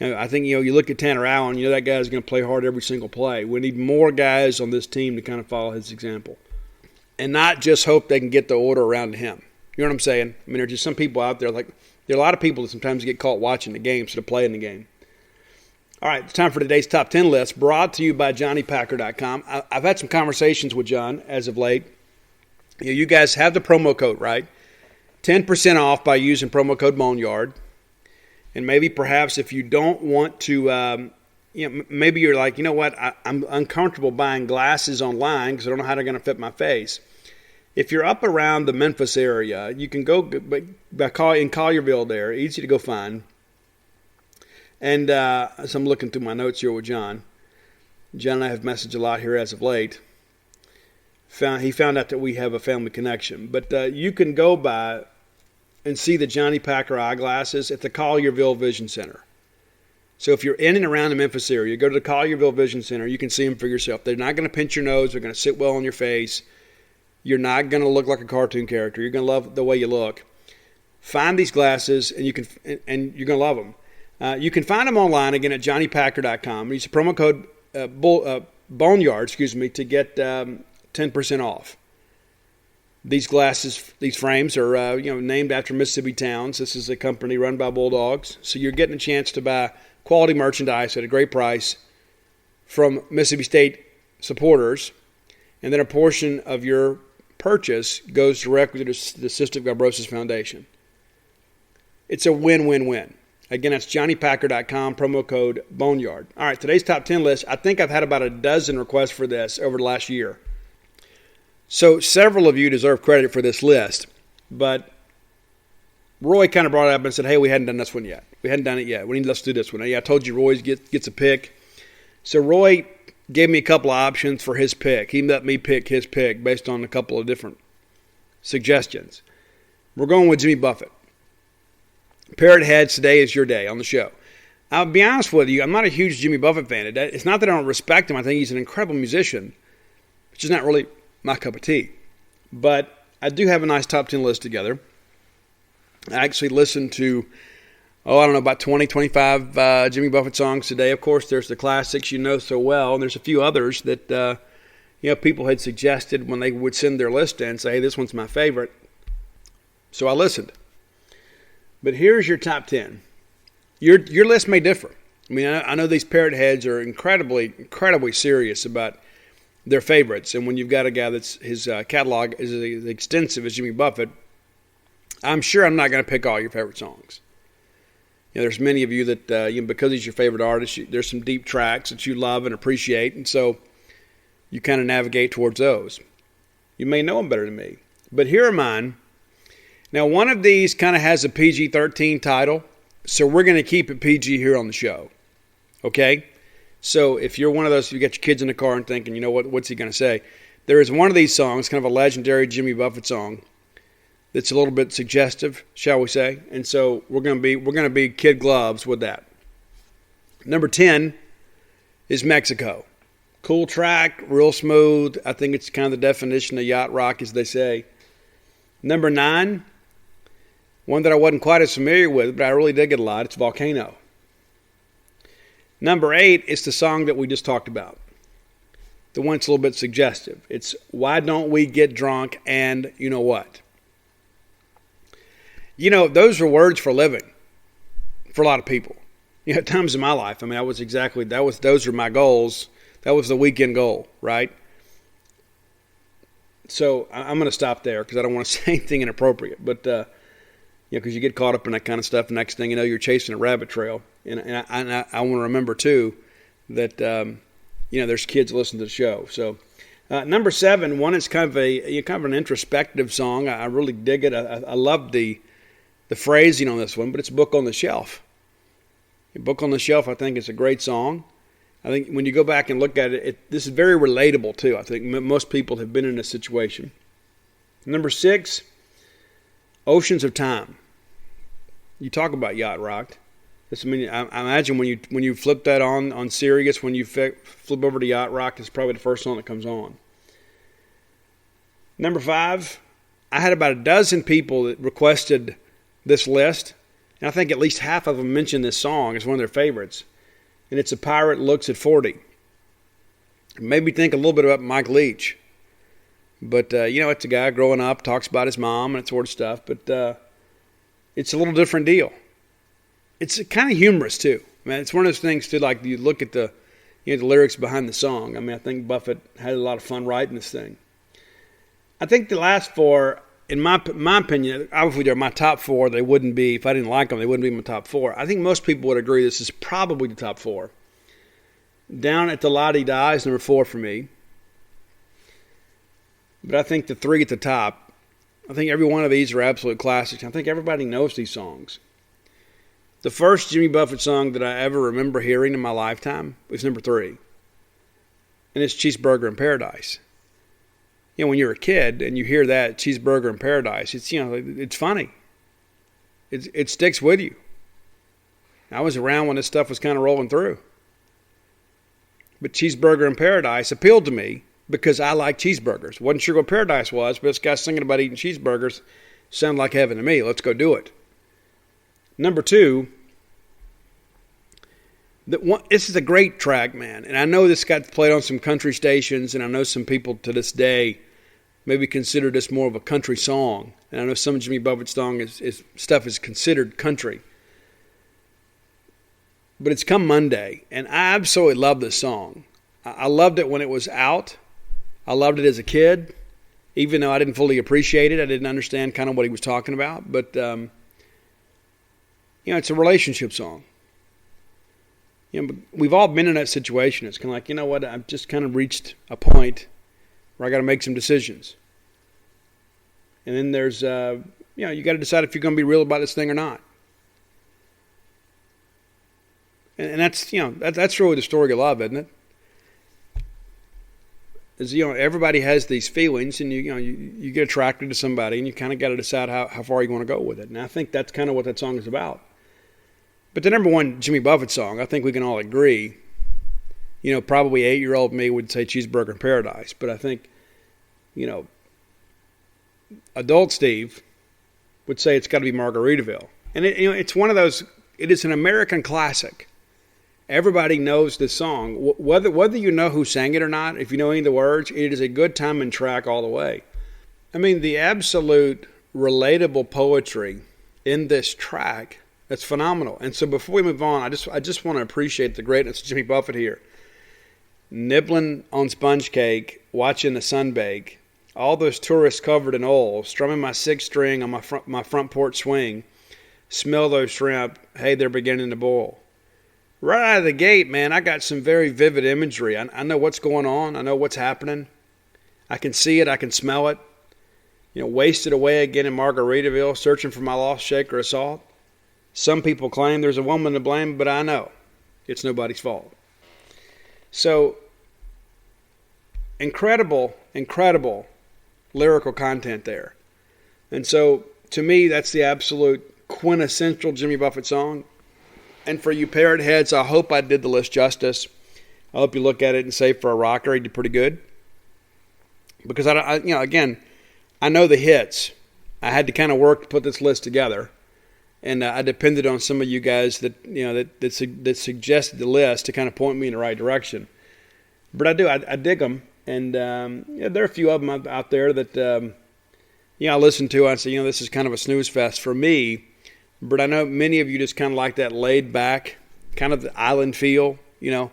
I think, you look at Tanner Allen, that guy's going to play hard every single play. We need more guys on this team to kind of follow his example. And not just hope they can get the order around him. You know what I'm saying? I mean, there's just some people out there, like, there are a lot of people that sometimes get caught watching the game instead of playing the game. All right, it's time for today's top 10 list, brought to you by JohnnyPacker.com. I've had some conversations with John as of late. You guys have the promo code, right? 10% off by using promo code Boneyard. And maybe perhaps if you don't want to, maybe you're like, you know what, I'm uncomfortable buying glasses online because I don't know how they're going to fit my face. If you're up around the Memphis area, you can go in Collierville there, easy to go find. And as I'm looking through my notes here with John and I have messaged a lot here as of late. He found out that we have a family connection. But you can go by and see the Johnny Packer eyeglasses at the Collierville Vision Center. So if you're in and around the Memphis area, go to the Collierville Vision Center. You can see them for yourself. They're not going to pinch your nose. They're going to sit well on your face. You're not going to look like a cartoon character. You're going to love the way you look. Find these glasses, and you're going to love them. You can find them online, again, at JohnnyPacker.com. Use the promo code Boneyard, to get 10% off. These glasses, these frames are named after Mississippi towns. This is a company run by Bulldogs. So you're getting a chance to buy quality merchandise at a great price from Mississippi State supporters. And then a portion of your purchase goes directly to the Cystic Fibrosis Foundation. It's a win-win-win. Again, that's JohnnyPacker.com, promo code Boneyard. All right, today's top 10 list. I think I've had about a dozen requests for this over the last year. So several of you deserve credit for this list, but Roy kind of brought it up and said, hey, we hadn't done this one yet. We hadn't done it yet. Let's do this one. Yeah, I told you Roy gets a pick. So Roy gave me a couple of options for his pick. He let me pick his pick based on a couple of different suggestions. We're going with Jimmy Buffett. Parrot Heads, today is your day on the show. I'll be honest with you, I'm not a huge Jimmy Buffett fan. It's not that I don't respect him. I think he's an incredible musician, which is not really my cup of tea. But I do have a nice top 10 list together. I actually listened to, about 20, 25 Jimmy Buffett songs today. Of course, there's the classics you know so well, and there's a few others that people had suggested when they would send their list in and say, hey, this one's my favorite. So I listened. But here's your top 10. Your list may differ. I mean, I know these Parrot Heads are incredibly, incredibly serious about their favorites. And when you've got a guy that's his catalog is as extensive as Jimmy Buffett, I'm sure I'm not going to pick all your favorite songs. There's many of you that, because he's your favorite artist, there's some deep tracks that you love and appreciate, and so you kind of navigate towards those. You may know them better than me. But here are mine. Now, one of these kind of has a PG-13 title, so we're going to keep it PG here on the show. Okay? So if you're one of those, you got your kids in the car and thinking, you know what's he going to say? There is one of these songs, kind of a legendary Jimmy Buffett song, that's a little bit suggestive, shall we say? And so we're going to be kid gloves with that. Number 10 is Mexico. Cool track, real smooth. I think it's kind of the definition of yacht rock, as they say. Number 9, one that I wasn't quite as familiar with, but I really dig it a lot. It's Volcano. Number 8 is the song that we just talked about. The one that's a little bit suggestive. It's Why Don't We Get Drunk and You Know What? Those are words for a living for a lot of people. At times in my life, I mean, those are my goals. That was the weekend goal, right? So I'm going to stop there because I don't want to say anything inappropriate. But, because you get caught up in that kind of stuff. Next thing you know, you're chasing a rabbit trail. And I want to remember, too, that, there's kids listening to the show. So number 7, one is kind of an introspective song. I really dig it. I love the phrasing on this one, but it's Book on the Shelf. Book on the Shelf, I think, is a great song. I think when you go back and look at it, this is very relatable, too. I think most people have been in this situation. Number 6, Oceans of Time. You talk about yacht rock. I imagine when you flip that on Sirius, when you flip over to yacht rock, it's probably the first song that comes on. Number 5, I had about a dozen people that requested this list, and I think at least half of them mentioned this song as one of their favorites. And it's A Pirate Looks at 40. It made me think a little bit about Mike Leach. But, it's a guy growing up, talks about his mom and that sort of stuff. But it's a little different deal. It's kind of humorous, too. I mean, it's one of those things too. Like you look at the lyrics behind the song. I mean, I think Buffett had a lot of fun writing this thing. I think the last four, in my opinion, obviously they're my top four. They wouldn't be, if I didn't like them, they wouldn't be my top four. I think most people would agree this is probably the top four. Down at the La-Di-Da is number 4 for me. But I think the 3 at the top, I think every one of these are absolute classics. I think everybody knows these songs. The first Jimmy Buffett song that I ever remember hearing in my lifetime was number 3. And it's Cheeseburger in Paradise. You know, when you're a kid and you hear that, Cheeseburger in Paradise, it's, you know, it's funny. It sticks with you. I was around when this stuff was kind of rolling through. But Cheeseburger in Paradise appealed to me because I like cheeseburgers. Wasn't sure what Paradise was, but this guy singing about eating cheeseburgers sounded like heaven to me. Let's go do it. Number 2, this is a great track, man. And I know this got played on some country stations, and I know some people to this day maybe consider this more of a country song. And I know some of Jimmy Buffett's stuff is considered country. But it's Come Monday, and I absolutely love this song. I loved it when it was out. I loved it as a kid, even though I didn't fully appreciate it. I didn't understand kind of what he was talking about. But, you know, it's a relationship song. You know, but we've all been in that situation. It's kind of like, you know what, I've just kind of reached a point where I got to make some decisions. And then there's, you know, you got to decide if you're going to be real about this thing or not. And that's, you know, that's really the story of love, isn't it? Is, you know, everybody has these feelings, and you get attracted to somebody, and you kind of got to decide how far you want to go with it. And I think that's kind of what that song is about. But the number 1 Jimmy Buffett song, I think we can all agree, you know, probably 8-year-old me would say Cheeseburger in Paradise. But I think, you know, adult Steve would say it's got to be Margaritaville. And you know, it's one of those, it is an American classic. Everybody knows this song. Whether you know who sang it or not, if you know any of the words, it is a good time and track all the way. I mean, the absolute relatable poetry in this track, that's phenomenal. And so before we move on, I just want to appreciate the greatness of Jimmy Buffett here. Nibbling on sponge cake, watching the sun bake, all those tourists covered in oil, strumming my 6th string on my front porch swing, smell those shrimp, hey, they're beginning to boil. Right out of the gate, man, I got some very vivid imagery. I know what's going on. I know what's happening. I can see it. I can smell it. You know, wasted away again in Margaritaville, searching for my lost shaker of salt. Some people claim there's a woman to blame, but I know it's nobody's fault. So, incredible lyrical content there. And so, to me, that's the absolute quintessential Jimmy Buffett song. And for you parrot heads, I hope I did the list justice. I hope you look at it and say for a rocker, he did pretty good. Because I know the hits. I had to kind of work to put this list together, and I depended on some of you guys that suggested the list to kind of point me in the right direction. But I dig them, and there are a few of them out there that I listen to. I say, this is kind of a snooze fest for me. But I know many of you just kind of like that laid back, kind of the island feel, and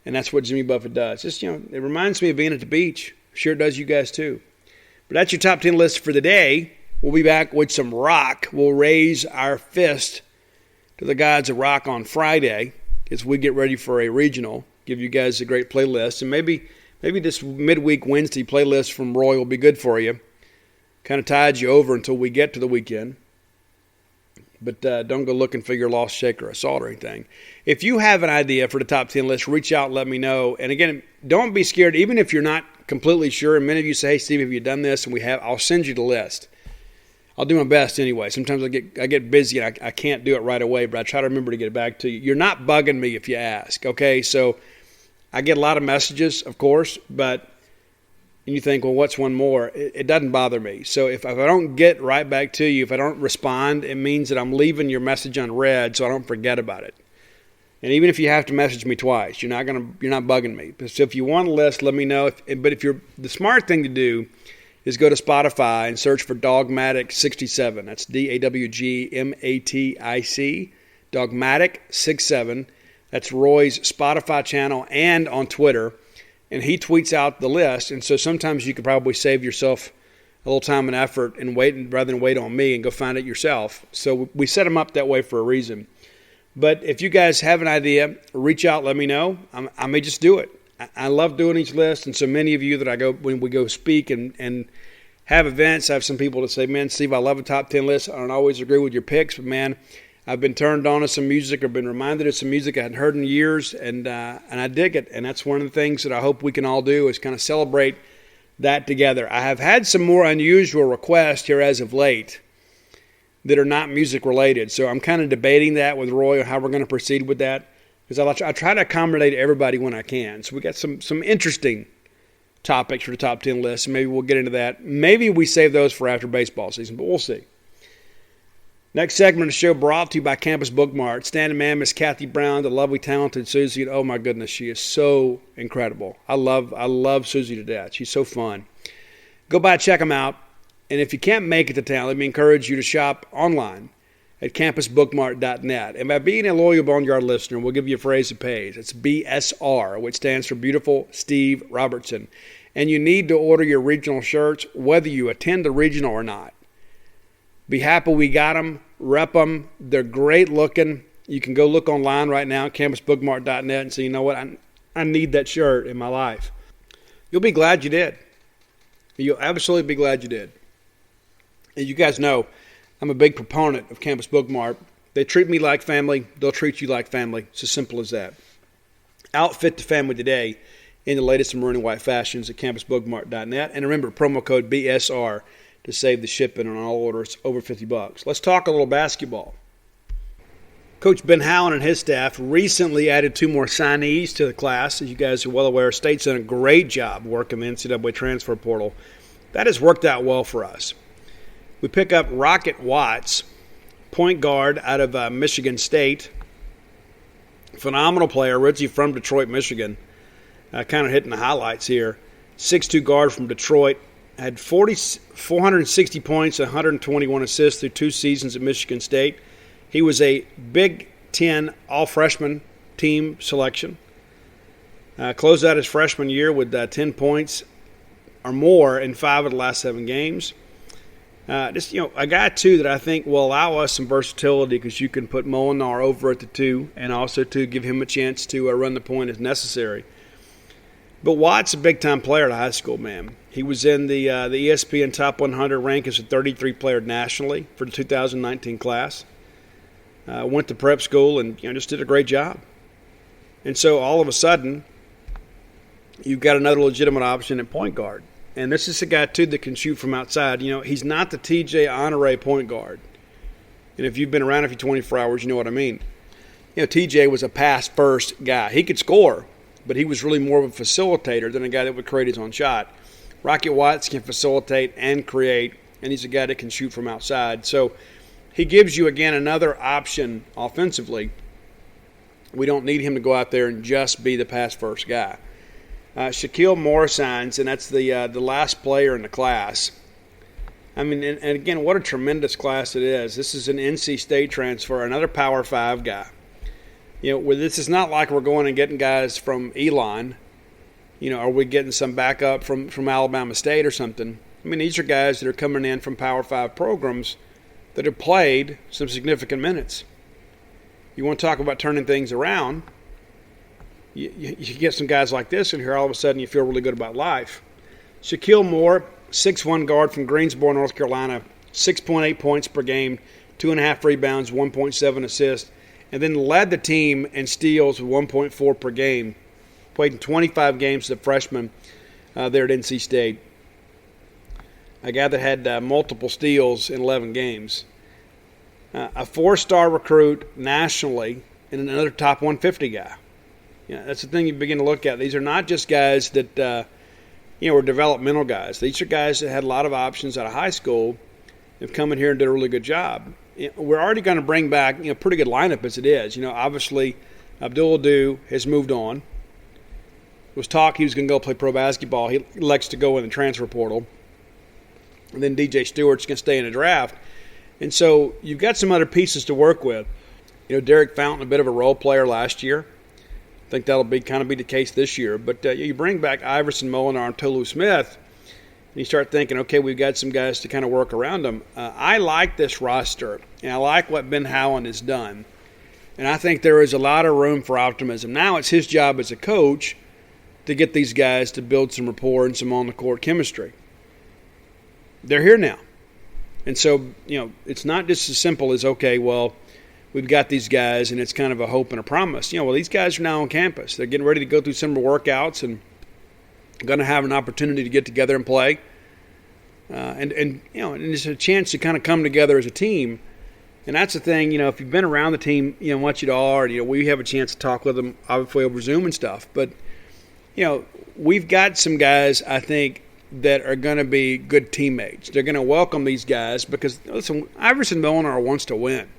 that's what Jimmy Buffett does. Just, it reminds me of being at the beach. Sure it does you guys too. But that's your top 10 list for the day. We'll be back with some rock. We'll raise our fist to the gods of rock on Friday as we get ready for a regional. Give you guys a great playlist. And maybe this midweek Wednesday playlist from Roy will be good for you. Kind of tides you over until we get to the weekend. But don't go looking for your lost shaker of salt or anything. If you have an idea for the top 10 list, reach out and let me know. And again, don't be scared, even if you're not completely sure. And many of you say, hey, Steve, have you done this? And I'll send you the list. I'll do my best anyway. Sometimes I get busy and I can't do it right away, but I try to remember to get it back to you. You're not bugging me if you ask, okay? So I get a lot of messages, of course, and you think, well, what's one more? It doesn't bother me. So if I don't get right back to you, if I don't respond, it means that I'm leaving your message unread so I don't forget about it. And even if you have to message me twice, you're not bugging me. So if you want a list, let me know. The smart thing to do is go to Spotify and search for Dogmatic 67. That's DAWGMATIC Dogmatic67. That's Roy's Spotify channel and on Twitter. And he tweets out the list. And so sometimes you could probably save yourself a little time and effort and wait rather than wait on me and go find it yourself. So we set them up that way for a reason. But if you guys have an idea, reach out, let me know. I may just do it. I love doing these lists, and so many of you that I go when we go speak and have events, I have some people that say, man, Steve, I love a top 10 list. I don't always agree with your picks, but man, I've been turned on to some music or been reminded of some music I hadn't heard in years, and I dig it. And that's one of the things that I hope we can all do is kind of celebrate that together. I have had some more unusual requests here as of late that are not music related, so I'm kind of debating that with Roy on how we're going to proceed with that. Because I try to accommodate everybody when I can. So we got some interesting topics for the top 10 list. And maybe we'll get into that. Maybe we save those for after baseball season, but we'll see. Next segment of the show brought to you by Campus Bookmart. Standing man, Miss Kathy Brown, the lovely, talented Susie. And oh my goodness, she is so incredible. I love Susie to death. She's so fun. Go by, check them out. And if you can't make it to town, let me encourage you to shop online at campusbookmart.net. And by being a loyal Boneyard listener, we'll give you a phrase that pays. It's BSR, which stands for Beautiful Steve Robertson. And you need to order your regional shirts, whether you attend the regional or not. Be happy we got them. Rep them. They're great looking. You can go look online right now at campusbookmart.net and say, you know what, I need that shirt in my life. You'll be glad you did. You'll absolutely be glad you did. And you guys know, I'm a big proponent of Campus Bookmart. They treat me like family. They'll treat you like family. It's as simple as that. Outfit the family today in the latest maroon and white fashions at campusbookmart.net. And remember, promo code BSR to save the shipping on all orders over $50. Let's talk a little basketball. Coach Ben Howland and his staff recently added 2 more signees to the class. As you guys are well aware, State's done a great job working the NCAA transfer portal. That has worked out well for us. We pick up Rocket Watts, point guard out of Michigan State. Phenomenal player, originally from Detroit, Michigan. Kind of hitting the highlights here. 6'2" guard from Detroit. Had 460 points, 121 assists through 2 seasons at Michigan State. He was a Big Ten all-freshman team selection. Closed out his freshman year with 10 points or more in 5 of the last 7 games. A guy, too, that I think will allow us some versatility because you can put Molinar over at the 2 and also to give him a chance to run the point as necessary. But Watt's a big-time player at high school, man. He was in the ESPN Top 100 rank as a 33rd player nationally for the 2019 class. Went to prep school and just did a great job. And so all of a sudden, you've got another legitimate option at point guard. And this is a guy, too, that can shoot from outside. He's not the TJ Honore point guard. And if you've been around it for 24 hours, you know what I mean. TJ was a pass-first guy. He could score, but he was really more of a facilitator than a guy that would create his own shot. Rocket Watts can facilitate and create, and he's a guy that can shoot from outside. So he gives you, again, another option offensively. We don't need him to go out there and just be the pass-first guy. Shaquille Moore signs, and that's the last player in the class. I mean, and again, what a tremendous class it is. This is an NC State transfer, another Power 5 guy. Where this is not like we're going and getting guys from Elon. Are we getting some backup from Alabama State or something? I mean, these are guys that are coming in from Power 5 programs that have played some significant minutes. You want to talk about turning things around, you get some guys like this in here, all of a sudden you feel really good about life. Shaquille Moore, 6'1" guard from Greensboro, North Carolina, 6.8 points per game, 2.5 rebounds, 1.7 assists, and then led the team in steals with 1.4 per game. Played in 25 games as a freshman there at NC State. A guy that had multiple steals in 11 games. A 4-star recruit nationally and another top 150 guy. That's the thing you begin to look at. These are not just guys that were developmental guys. These are guys that had a lot of options out of high school, have come in here and did a really good job. We're already going to bring back a pretty good lineup as it is. Obviously, Abdul Ado has moved on. There was talk he was going to go play pro basketball. He elects to go in the transfer portal. And then DJ Stewart's going to stay in the draft. And so you've got some other pieces to work with. Derek Fountain, a bit of a role player last year. I think that'll be the case this year. But you bring back Iverson, Molinar, and Tolu Smith, and you start thinking, okay, we've got some guys to kind of work around them. I like this roster, and I like what Ben Howland has done. And I think there is a lot of room for optimism. Now it's his job as a coach to get these guys to build some rapport and some on-the-court chemistry. They're here now. And so, it's not just as simple as, okay, well, we've got these guys and it's kind of a hope and a promise. These guys are now on campus. They're getting ready to go through summer workouts and going to have an opportunity to get together and play. And it's a chance to kind of come together as a team. And that's the thing, if you've been around the team, what you are, we have a chance to talk with them, obviously over Zoom and stuff. But, we've got some guys, I think, that are going to be good teammates. They're going to welcome these guys because, listen, Iverson Molinar wants to win.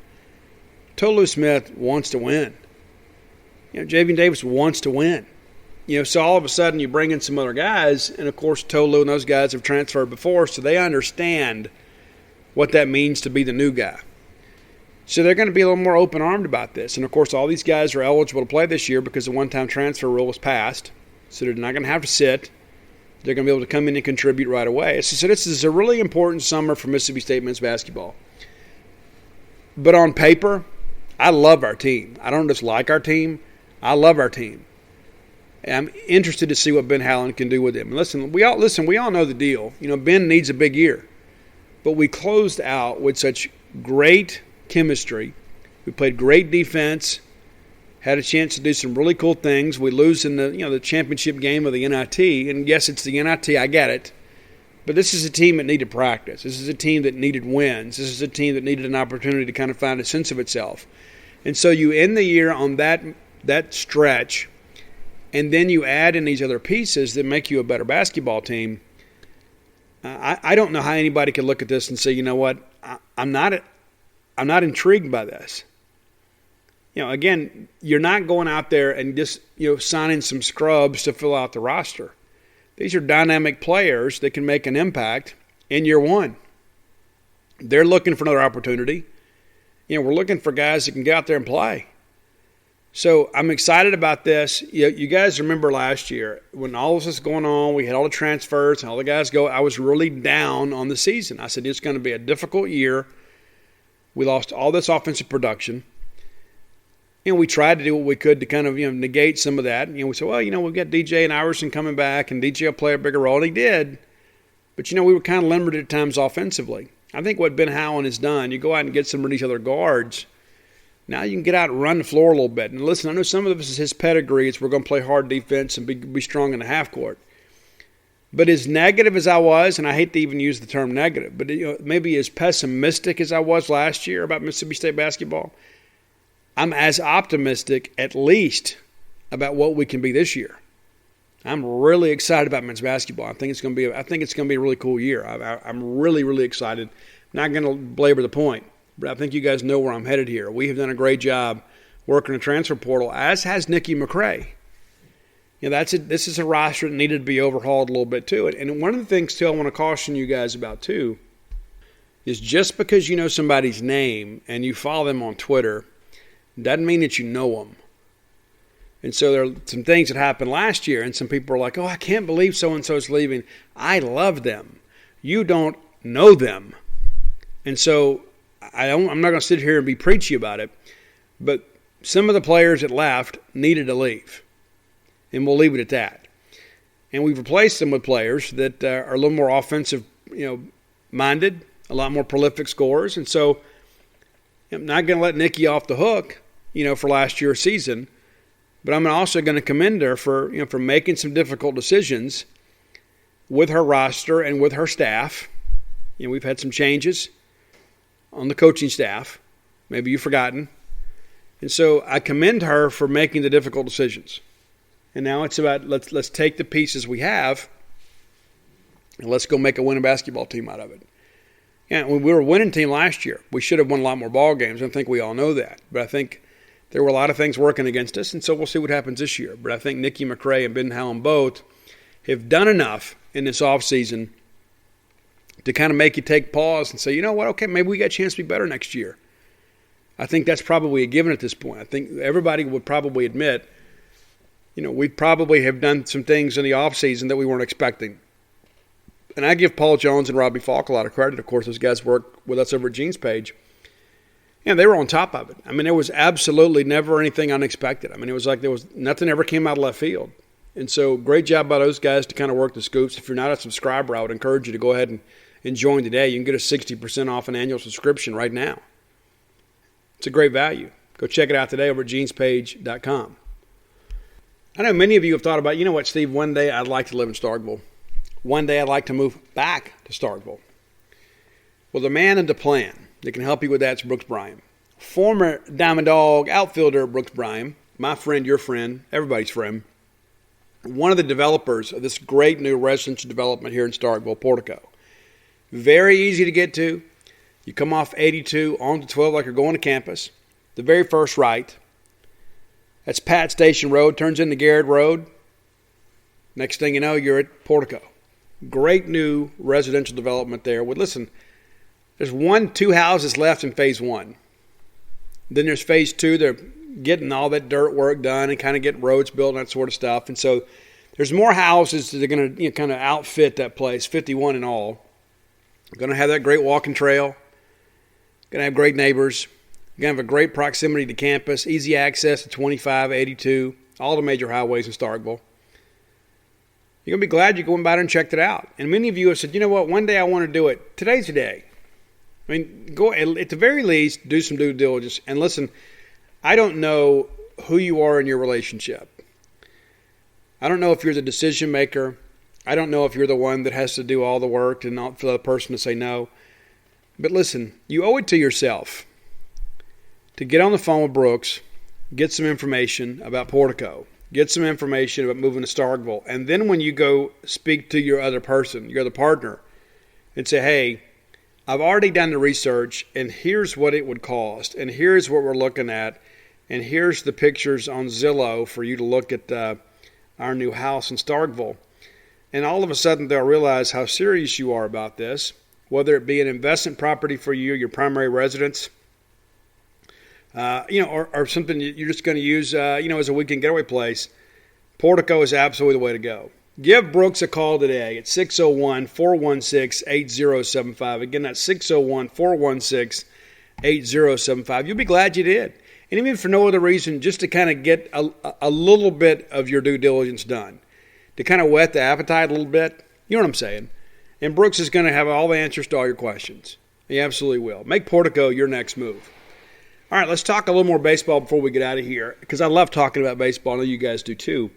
Tolu Smith wants to win. Javian Davis wants to win. So all of a sudden you bring in some other guys, and of course Tolu and those guys have transferred before, so they understand what that means to be the new guy. So they're going to be a little more open-armed about this. And of course all these guys are eligible to play this year because the one-time transfer rule was passed, so they're not going to have to sit. They're going to be able to come in and contribute right away. So this is a really important summer for Mississippi State men's basketball. But on paper, I love our team. I don't just like our team. I love our team. And I'm interested to see what Ben Howland can do with him. Listen, we all know the deal. Ben needs a big year. But we closed out with such great chemistry. We played great defense. Had a chance to do some really cool things. We lose in the championship game of the NIT. And yes, it's the NIT. I get it. But this is a team that needed practice. This is a team that needed wins. This is a team that needed an opportunity to kind of find a sense of itself. And so you end the year on that stretch, and then you add in these other pieces that make you a better basketball team. I don't know how anybody could look at this and say, you know what, I'm not intrigued by this. Again, you're not going out there and just signing some scrubs to fill out the roster. These are dynamic players that can make an impact in year one. They're looking for another opportunity. We're looking for guys that can get out there and play. So I'm excited about this. You guys remember last year when all of this was going on, we had all the transfers and all the guys go. I was really down on the season. I said it's going to be a difficult year. We lost all this offensive production. We tried to do what we could to kind of negate some of that. We said, well, we've got DJ and Iverson coming back, and DJ will play a bigger role. And he did. But, we were kind of limited at times offensively. I think what Ben Howland has done, you go out and get some of these other guards. Now you can get out and run the floor a little bit. And listen, I know some of this is his pedigree. It's we're going to play hard defense and be strong in the half court. But as negative as I was, and I hate to even use the term negative, but maybe as pessimistic as I was last year about Mississippi State basketball, I'm as optimistic, at least, about what we can be this year. I'm really excited about men's basketball. I think it's going to be a really cool year. I'm really, really excited. I'm not going to belabor the point, but I think you guys know where I'm headed here. We have done a great job working the transfer portal, as has Nikki McCray. This is a roster that needed to be overhauled a little bit too. And one of the things too I want to caution you guys about too is just because you know somebody's name and you follow them on Twitter doesn't mean that you know them. And so there are some things that happened last year, and some people are like, oh, I can't believe so-and-so is leaving. I love them. You don't know them. And so I'm not going to sit here and be preachy about it, but some of the players that left needed to leave, and we'll leave it at that. And we've replaced them with players that are a little more offensive, minded, a lot more prolific scorers. And so I'm not going to let Nikki off the hook, for last year's season. But I'm also going to commend her for making some difficult decisions with her roster and with her staff. We've had some changes on the coaching staff. Maybe you've forgotten. And so I commend her for making the difficult decisions. And now it's about let's take the pieces we have and let's go make a winning basketball team out of it. When we were a winning team last year, we should have won a lot more ball games. I think we all know that. But I think there were a lot of things working against us, and so we'll see what happens this year. But I think Nikki McCray and Ben Howland both have done enough in this offseason to kind of make you take pause and say, you know what, okay, maybe we got a chance to be better next year. I think that's probably a given at this point. I think everybody would probably admit, we probably have done some things in the offseason that we weren't expecting. And I give Paul Jones and Robbie Falk a lot of credit. Of course, those guys work with us over at Gene's page. They were on top of it. I mean, there was absolutely never anything unexpected. I mean, it was like nothing ever came out of left field. And so great job by those guys to kind of work the scoops. If you're not a subscriber, I would encourage you to go ahead and join today. You can get a 60% off an annual subscription right now. It's a great value. Go check it out today over at genespage.com. I know many of you have thought about, what, Steve, one day I'd like to live in Starkville. One day I'd like to move back to Starkville. Well, the man and the plan that can help you with that is Brooks Bryan. Former Diamond Dog outfielder Brooks Bryan, my friend, your friend, everybody's friend, one of the developers of this great new residential development here in Starkville, Portico. Very easy to get to. You come off 82 onto 12 like you're going to campus. The very first right. That's Pat Station Road, turns into Garrett Road. Next thing you know, you're at Portico. Great new residential development there. Well, listen, there's 2 houses left in phase 1. Then there's phase 2. They're getting all that dirt work done and kind of getting roads built and that sort of stuff. And so there's more houses that are going to kind of outfit that place, 51 in all. Going to have that great walking trail. Going to have great neighbors. Going to have a great proximity to campus, easy access to 25, 82, all the major highways in Starkville. You're going to be glad you went by there and checked it out. And many of you have said, you know what, one day I want to do it. Today's the day. I mean, go at the very least, do some due diligence. And listen, I don't know who you are in your relationship. I don't know if you're the decision maker. I don't know if you're the one that has to do all the work and not for the other person to say no. But listen, you owe it to yourself to get on the phone with Brooks, get some information about Portico, get some information about moving to Starkville, and then when you go speak to your other person, your other partner, and say, hey, I've already done the research, and here's what it would cost, and here's what we're looking at, and here's the pictures on Zillow for you to look at our new house in Starkville. And all of a sudden they'll realize how serious you are about this, whether it be an investment property for you, your primary residence, or something you're just going to use, as a weekend getaway place. Portico is absolutely the way to go. Give Brooks a call today at 601-416-8075. Again, that's 601-416-8075. You'll be glad you did. And even for no other reason, just to kind of get a little bit of your due diligence done. To kind of whet the appetite a little bit. You know what I'm saying? And Brooks is going to have all the answers to all your questions. He absolutely will. Make Portico your next move. All right, let's talk a little more baseball before we get out of here, because I love talking about baseball. I know you guys do too.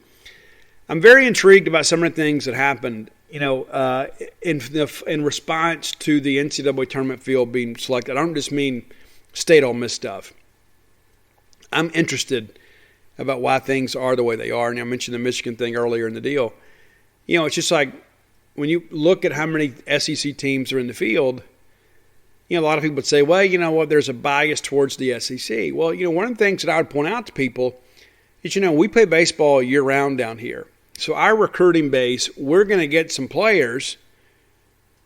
I'm very intrigued about some of the things that happened, in response to the NCAA tournament field being selected. I don't just mean State Ole Miss stuff. I'm interested about why things are the way they are. And I mentioned the Michigan thing earlier in the deal. It's just like when you look at how many SEC teams are in the field, a lot of people would say, well, you know what, there's a bias towards the SEC. Well, one of the things that I would point out to people is, we play baseball year-round down here. So our recruiting base, we're going to get some players.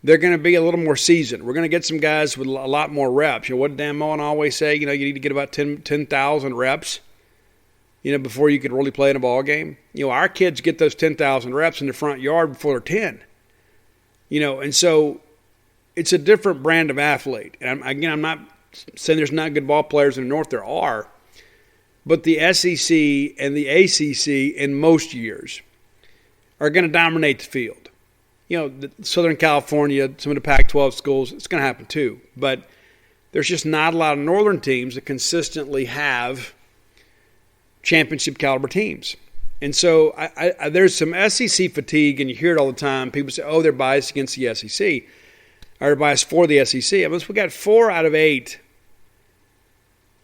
They're going to be a little more seasoned. We're going to get some guys with a lot more reps. What did Dan Mullen always say? You need to get about 10,000 reps, before you could really play in a ball game. Our kids get those 10,000 reps in the front yard before they're 10. And so it's a different brand of athlete. And I'm not saying there's not good ball players in the North. There are. But the SEC and the ACC in most years are going to dominate the field. Southern California, some of the Pac-12 schools, it's going to happen too. But there's just not a lot of northern teams that consistently have championship caliber teams. And so there's some SEC fatigue, and you hear it all the time. People say, they're biased against the SEC. Or they're biased for the SEC. We got 4 out of 8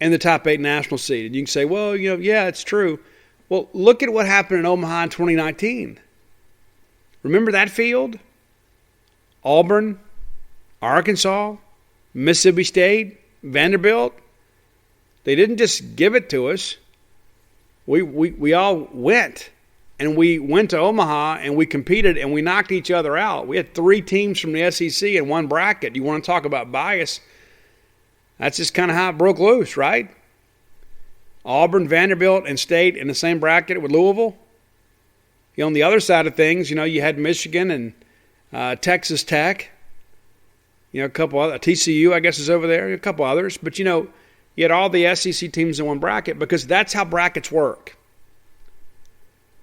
in the top 8 national seed. And you can say, well, yeah, it's true. Well, look at what happened in Omaha in 2019. Remember that field? Auburn, Arkansas, Mississippi State, Vanderbilt. They didn't just give it to us. We all went. And we went to Omaha and we competed and we knocked each other out. We had 3 teams from the SEC in one bracket. You want to talk about bias? That's just kind of how it broke loose, right? Auburn, Vanderbilt, and State in the same bracket with Louisville. On the other side of things, you had Michigan and Texas Tech. A couple other, TCU, I guess, is over there. A couple others. But, you had all the SEC teams in one bracket because that's how brackets work.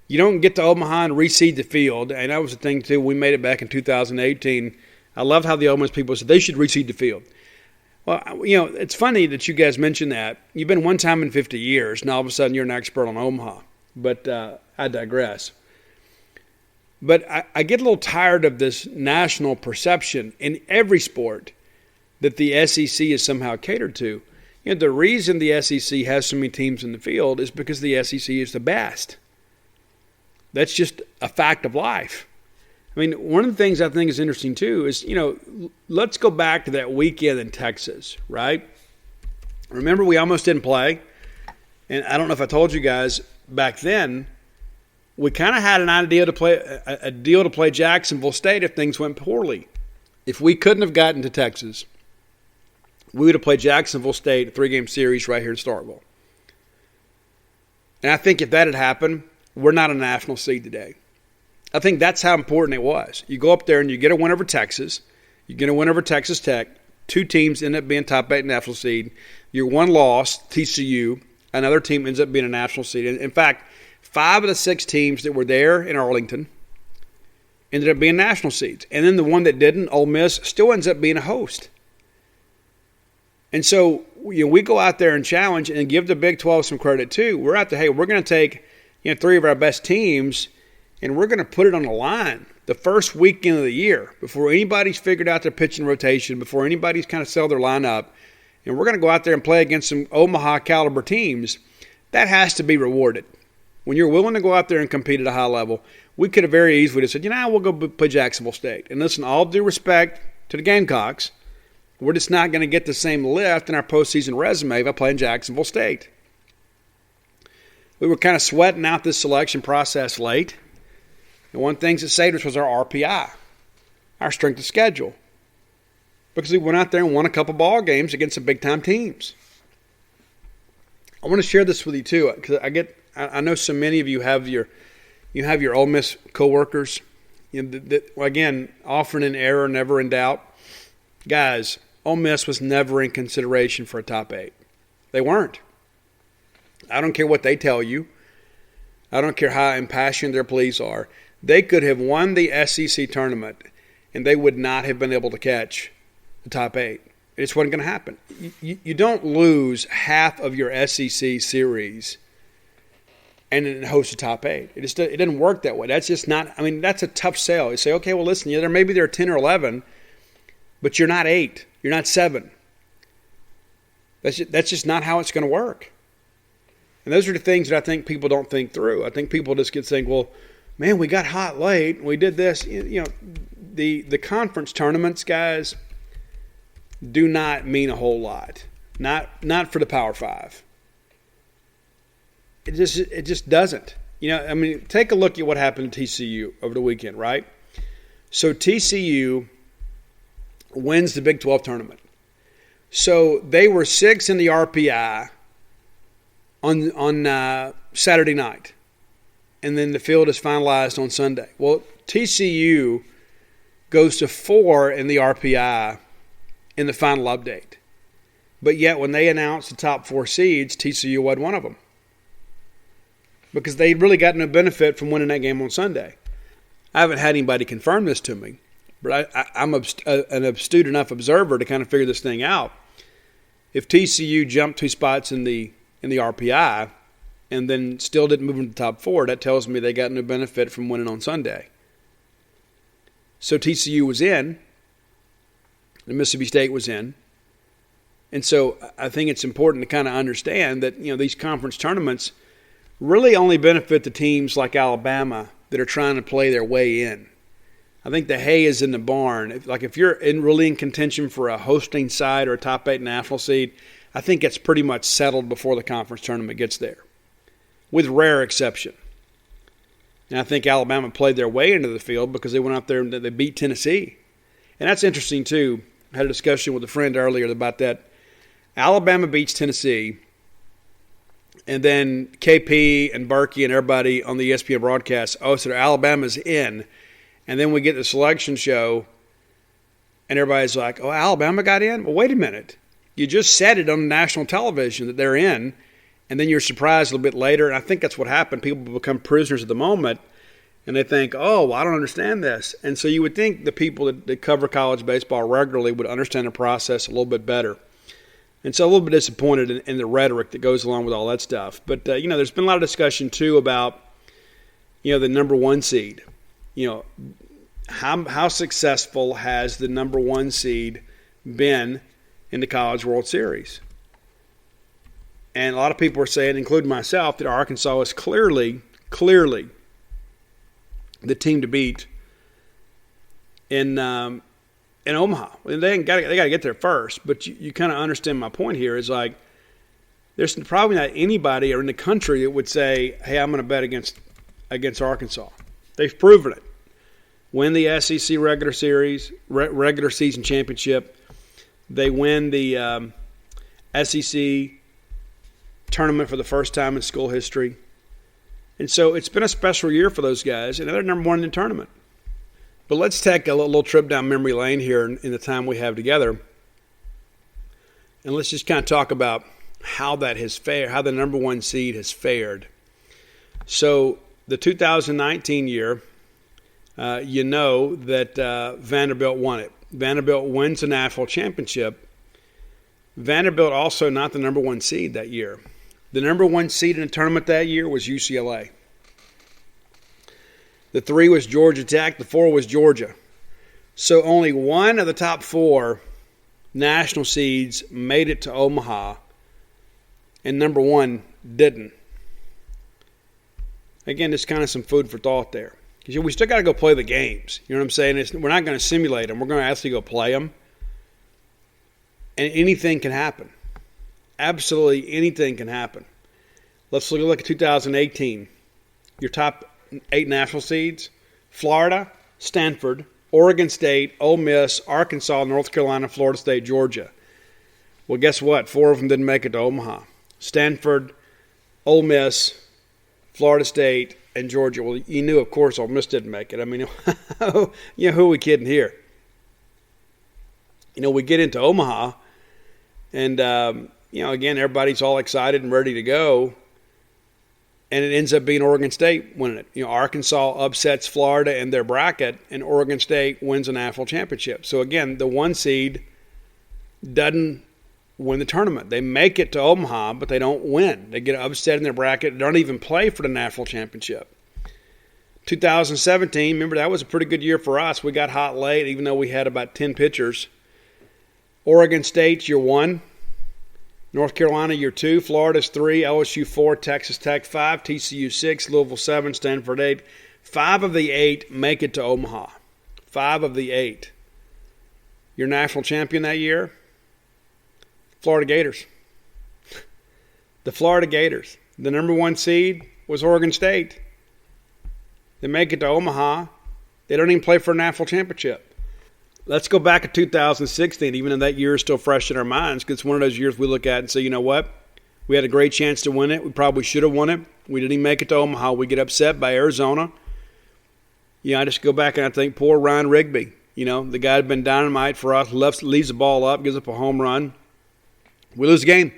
You don't get to Omaha and reseed the field. And that was the thing, too. We made it back in 2018. I loved how the Ole Miss people said they should reseed the field. Well, it's funny that you guys mentioned that. You've been one time in 50 years, and all of a sudden you're an expert on Omaha. But I digress. But I get a little tired of this national perception in every sport that the SEC is somehow catered to. The reason the SEC has so many teams in the field is because the SEC is the best. That's just a fact of life. I mean, one of the things I think is interesting, too, is, let's go back to that weekend in Texas, right? Remember, we almost didn't play. And I don't know if I told you guys back then, we kind of had an idea to play a deal to play Jacksonville State if things went poorly. If we couldn't have gotten to Texas, we would have played Jacksonville State, a 3-game series right here in Starkville. And I think if that had happened, we're not a national seed today. I think that's how important it was. You go up there and you get a win over Texas. You get a win over Texas Tech. 2 teams end up being top 8 national seed. Your one loss, TCU, another team ends up being a national seed. In fact, 5 of the 6 teams that were there in Arlington ended up being national seeds. And then the one that didn't, Ole Miss, still ends up being a host. And so we go out there and challenge and give the Big 12 some credit too. We're out there, hey, we're going to take 3 of our best teams and we're going to put it on the line the first weekend of the year before anybody's figured out their pitching rotation, before anybody's kind of settled their lineup. And we're going to go out there and play against some Omaha caliber teams. That has to be rewarded. When you're willing to go out there and compete at a high level, we could have very easily just said, we'll go play Jacksonville State. And listen, all due respect to the Gamecocks, we're just not going to get the same lift in our postseason resume by playing Jacksonville State. We were kind of sweating out this selection process late. And one of the things that saved us was our RPI, our strength of schedule. Because we went out there and won a couple ball games against some big-time teams. I want to share this with you, too, because I know so many of you have your Ole Miss coworkers. Again, often in error, never in doubt. Guys, Ole Miss was never in consideration for a top 8. They weren't. I don't care what they tell you. I don't care how impassioned their pleas are. They could have won the SEC tournament, and they would not have been able to catch the top 8. It just wasn't going to happen. You don't lose half of your SEC series and then host a top 8. It doesn't work that way. That's just not – that's a tough sell. You say, okay, well, listen, maybe they're 10 or 11, but you're not 8. You're not 7. That's just not how it's going to work. And those are the things that I think people don't think through. I think people just get saying, well, man, we got hot late and we did this. The conference tournaments, guys, do not mean a whole lot. Not for the Power 5. It just doesn't. Take a look at what happened to TCU over the weekend, right? So TCU wins the Big 12 tournament. So they were 6 in the RPI on Saturday night. And then the field is finalized on Sunday. Well, TCU goes to 4 in the RPI in the final update. But yet when they announced the top 4 seeds, TCU wasn't one of them. Because they really got no benefit from winning that game on Sunday. I haven't had anybody confirm this to me. But I'm an astute enough observer to kind of figure this thing out. If TCU jumped 2 spots in the RPI and then still didn't move into the top 4, that tells me they got no benefit from winning on Sunday. So TCU was in. And Mississippi State was in. And so I think it's important to kind of understand that, these conference tournaments really only benefit the teams like Alabama that are trying to play their way in. I think the hay is in the barn. If you're really in contention for a hosting side or a top 8 national seed, I think it's pretty much settled before the conference tournament gets there, with rare exception. And I think Alabama played their way into the field because they went out there and they beat Tennessee. And that's interesting, too. I had a discussion with a friend earlier about that. Alabama beats Tennessee, and then KP and Berkey and everybody on the ESPN broadcast, so Alabama's in. And then we get the selection show, and everybody's like, oh, Alabama got in? Well, wait a minute. You just said it on national television that they're in, and then you're surprised a little bit later. And I think that's what happened. People become prisoners of the moment, and they think, oh, well, I don't understand this. And so you would think the people that cover college baseball regularly would understand the process a little bit better. And so a little bit disappointed in the rhetoric that goes along with all that stuff. But, there's been a lot of discussion, too, about, the number one seed. How successful has the number one seed been in the College World Series? And a lot of people are saying, including myself, that Arkansas is clearly the team to beat in Omaha. They got to get there first, but you kind of understand my point here. Is like there's probably not anybody in the country that would say, "Hey, I'm going to bet against Arkansas." They've proven it. Win the SEC regular season championship. They win the SEC tournament for the first time in school history. And so it's been a special year for those guys, and they're number one in the tournament. But let's take a little trip down memory lane here in the time we have together. And let's just kind of talk about how that has fared, how the number one seed has fared. So the 2019 year, that Vanderbilt won it. Vanderbilt wins the national championship. Vanderbilt also not the number one seed that year. The number one seed in the tournament that year was UCLA. The 3 was Georgia Tech. The 4 was Georgia. So only one of the top 4 national seeds made it to Omaha, and number one didn't. Again, just kind of some food for thought there. Because we still got to go play the games. You know what I'm saying? We're not going to simulate them. We're going to actually go play them. And anything can happen. Absolutely anything can happen. Let's look at 2018. Your top 8 national seeds: Florida, Stanford, Oregon State, Ole Miss, Arkansas, North Carolina, Florida State, Georgia. Well, guess what? 4 of them didn't make it to Omaha. Stanford, Ole Miss, Florida State, and Georgia. Well, you knew, of course, Ole Miss didn't make it. I mean, who are we kidding here? We get into Omaha, and, again, everybody's all excited and ready to go. And it ends up being Oregon State winning it. Arkansas upsets Florida in their bracket, and Oregon State wins a national championship. So, again, the 1 seed doesn't win the tournament. They make it to Omaha, but they don't win. They get upset in their bracket. They don't even play for the national championship. 2017, remember, that was a pretty good year for us. We got hot late, even though we had about 10 pitchers. Oregon State's year 1. North Carolina, year 2, Florida's 3, LSU 4, Texas Tech 5, TCU 6, Louisville 7, Stanford 8. 5 of the 8 make it to Omaha. 5 of the 8. Your national champion that year? Florida Gators. The Florida Gators. The number 1 seed was Oregon State. They make it to Omaha. They don't even play for a national championship. Let's go back to 2016, even though that year is still fresh in our minds, because it's one of those years we look at and say, you know what? We had a great chance to win it. We probably should have won it. We didn't even make it to Omaha. We get upset by Arizona. I just go back and I think, poor Ryan Rigby. The guy had been dynamite for us, leaves the ball up, gives up a home run. We lose the game.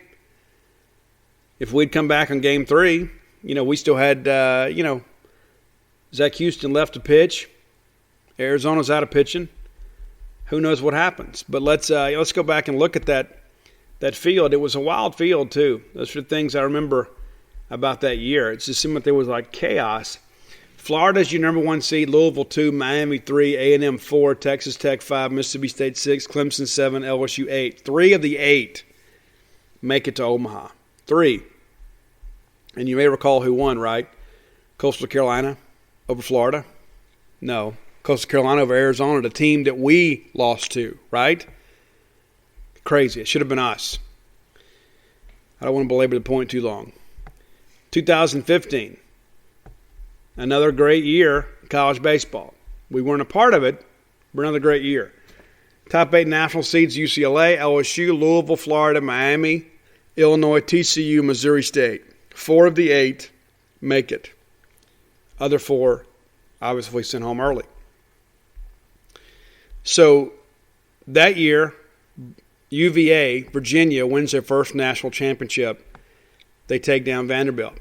If we'd come back on game 3, we still had, Zach Houston left to pitch. Arizona's out of pitching. Who knows what happens? But let's go back and look at that field. It was a wild field too. Those are the things I remember about that year. It's just seemed like there was like chaos. Florida's your number 1 seed. Louisville 2, Miami 3, A&M 4, Texas Tech 5, Mississippi State 6, Clemson 7, LSU 8. 3 of the 8 make it to Omaha. 3. And you may recall who won, right? Coastal Carolina over Florida? No. Coastal Carolina over Arizona, the team that we lost to, right? Crazy. It should have been us. I don't want to belabor the point too long. 2015, another great year in college baseball. We weren't a part of it, but another great year. Top 8 national seeds: UCLA, LSU, Louisville, Florida, Miami, Illinois, TCU, Missouri State. 4 of the 8 make it. Other 4 obviously sent home early. So that year, UVA, Virginia, wins their first national championship. They take down Vanderbilt.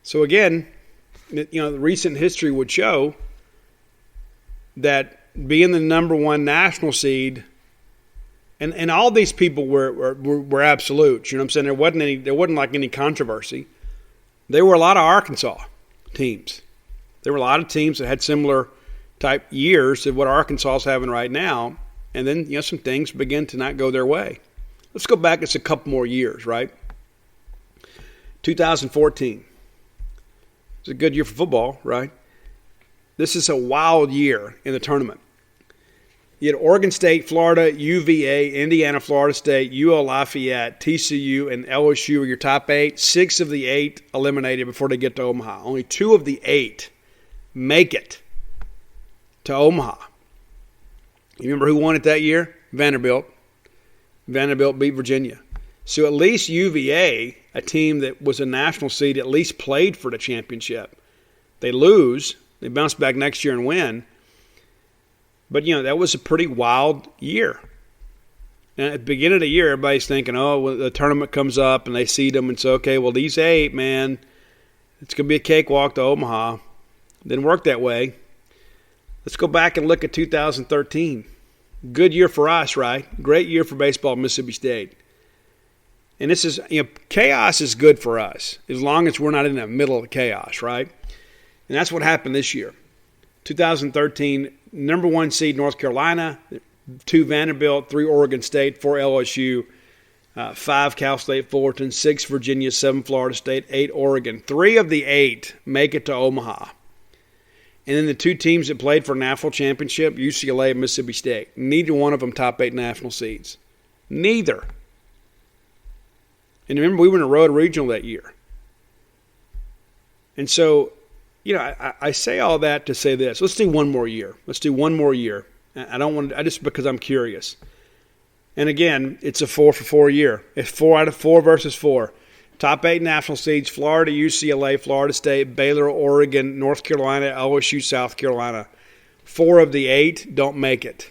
So again, the recent history would show that being the number 1 national seed, and all these people were absolutes. You know what I'm saying? There wasn't like any controversy. There were a lot of Arkansas teams. There were a lot of teams that had similar type years of what Arkansas is having right now, and then some things begin to not go their way. Let's go back just a couple more years, right? 2014. It's a good year for football, right? This is a wild year in the tournament. You had Oregon State, Florida, UVA, Indiana, Florida State, UL Lafayette, TCU, and LSU are your top 8. 6 of the 8 eliminated before they get to Omaha. Only 2 of the 8 make it to Omaha. You remember who won it that year? Vanderbilt. Vanderbilt beat Virginia. So at least UVA, a team that was a national seed, at least played for the championship. They lose. They bounce back next year and win. But, that was a pretty wild year. And at the beginning of the year, everybody's thinking, well, the tournament comes up and they seed them and say, okay, well, these 8, man, it's going to be a cakewalk to Omaha. Didn't work that way. Let's go back and look at 2013. Good year for us, right? Great year for baseball at Mississippi State. And this is, chaos is good for us as long as we're not in the middle of chaos, right? And that's what happened this year. 2013, number 1 seed North Carolina, 2 Vanderbilt, 3 Oregon State, 4 LSU, 5 Cal State Fullerton, 6 Virginia, 7 Florida State, 8 Oregon. 3 of the 8 make it to Omaha. And then the 2 teams that played for a national championship, UCLA and Mississippi State. Neither one of them top 8 national seeds. Neither. And remember, we were in a road regional that year. And so, I say all that to say this. Let's do one more year. I just because I'm curious. And again, it's a 4-for-4 year. It's 4 out of 4 versus 4. Top 8 national seeds: Florida, UCLA, Florida State, Baylor, Oregon, North Carolina, LSU, South Carolina. 4 of the 8 don't make it.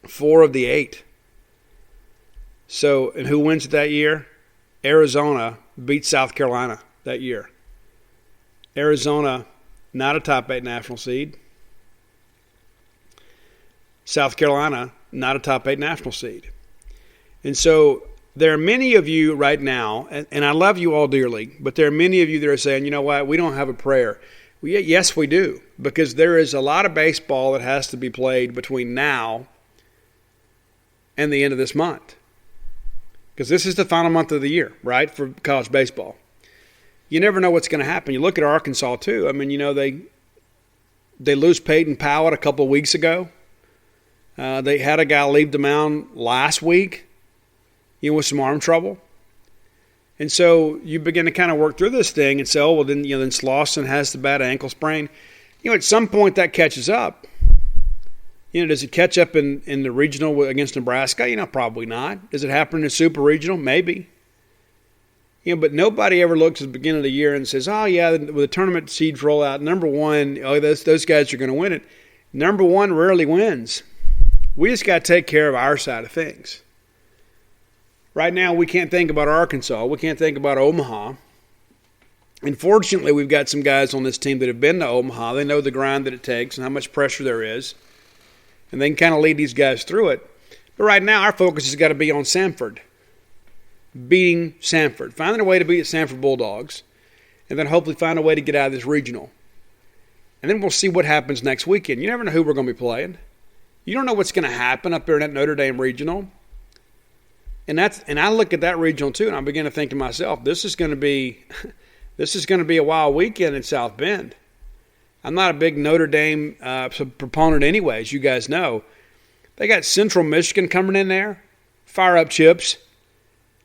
4 of the 8. So, and who wins it that year? Arizona beats South Carolina that year. Arizona, not a top 8 national seed. South Carolina, not a top 8 national seed. And so there are many of you right now, and I love you all dearly, but there are many of you that are saying, you know what, we don't have a prayer. Well, yes, we do, because there is a lot of baseball that has to be played between now and the end of this month. Because this is the final month of the year, right, for college baseball. You never know what's going to happen. You look at Arkansas, too. I mean, they lose Peyton Plumley a couple of weeks ago. They had a guy leave the mound last week, with some arm trouble. And so you begin to kind of work through this thing and say, then Slauson has the bad ankle sprain. At some point that catches up. Does it catch up in the regional against Nebraska? Probably not. Does it happen in the super regional? Maybe. But nobody ever looks at the beginning of the year and says, when the tournament seeds roll out, number 1, those guys are going to win it. Number 1 rarely wins. We just got to take care of our side of things. Right now, we can't think about Arkansas. We can't think about Omaha. And fortunately, we've got some guys on this team that have been to Omaha. They know the grind that it takes and how much pressure there is. And they can kind of lead these guys through it. But right now, our focus has got to be on Samford. Beating Samford. Finding a way to beat the Samford Bulldogs. And then hopefully find a way to get out of this regional. And then we'll see what happens next weekend. You never know who we're going to be playing. You don't know what's going to happen up there in that Notre Dame regional. And I look at that regional too, and I begin to think to myself, this is going to be a wild weekend in South Bend. I'm not a big Notre Dame proponent anyway, as you guys know. They got Central Michigan coming in there. Fire up chips.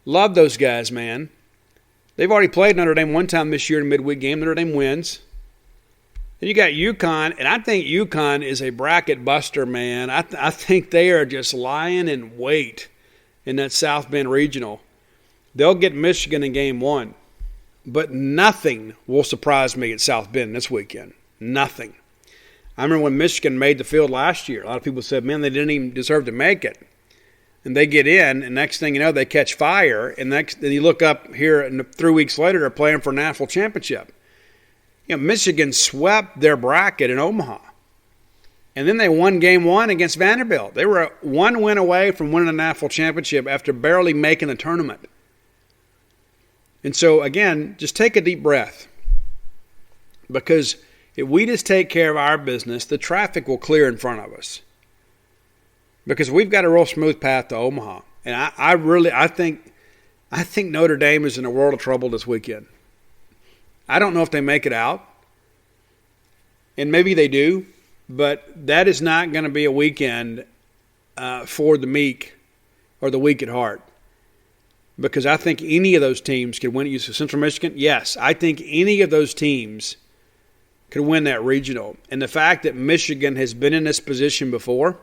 Love those guys, man. They've already played Notre Dame one time this year in a midweek game. Notre Dame wins. Then you got UConn, and I think UConn is a bracket buster, man. I think they are just lying in wait in that South Bend Regional. They'll get Michigan in game 1. But nothing will surprise me at South Bend this weekend. Nothing. I remember when Michigan made the field last year, a lot of people said, man, they didn't even deserve to make it. And they get in, and next thing you know, they catch fire. And then you look up here, and 3 weeks later, they're playing for a national championship. Michigan swept their bracket in Omaha. And then they won game 1 against Vanderbilt. They were one win away from winning a national championship after barely making the tournament. And so, again, just take a deep breath. Because if we just take care of our business, the traffic will clear in front of us. Because we've got a real smooth path to Omaha. And I think Notre Dame is in a world of trouble this weekend. I don't know if they make it out. And maybe they do. But that is not going to be a weekend for the meek or the weak at heart. Because I think any of those teams could win. Central Michigan, yes. I think any of those teams could win that regional. And the fact that Michigan has been in this position before,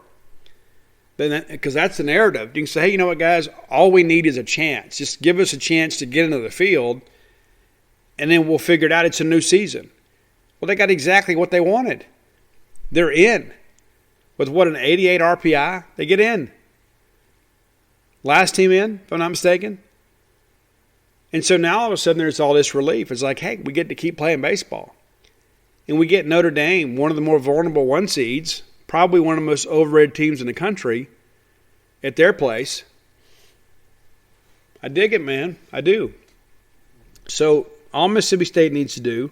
because that's the narrative. You can say, hey, you know what, guys? All we need is a chance. Just give us a chance to get into the field, and then we'll figure it out. It's a new season. Well, they got exactly what they wanted. They're in. With what, an 88 RPI? They get in. Last team in, if I'm not mistaken. And so now all of a sudden there's all this relief. It's like, hey, we get to keep playing baseball. And we get Notre Dame, one of the more vulnerable 1 seeds, probably one of the most overrated teams in the country, at their place. I dig it, man. I do. So all Mississippi State needs to do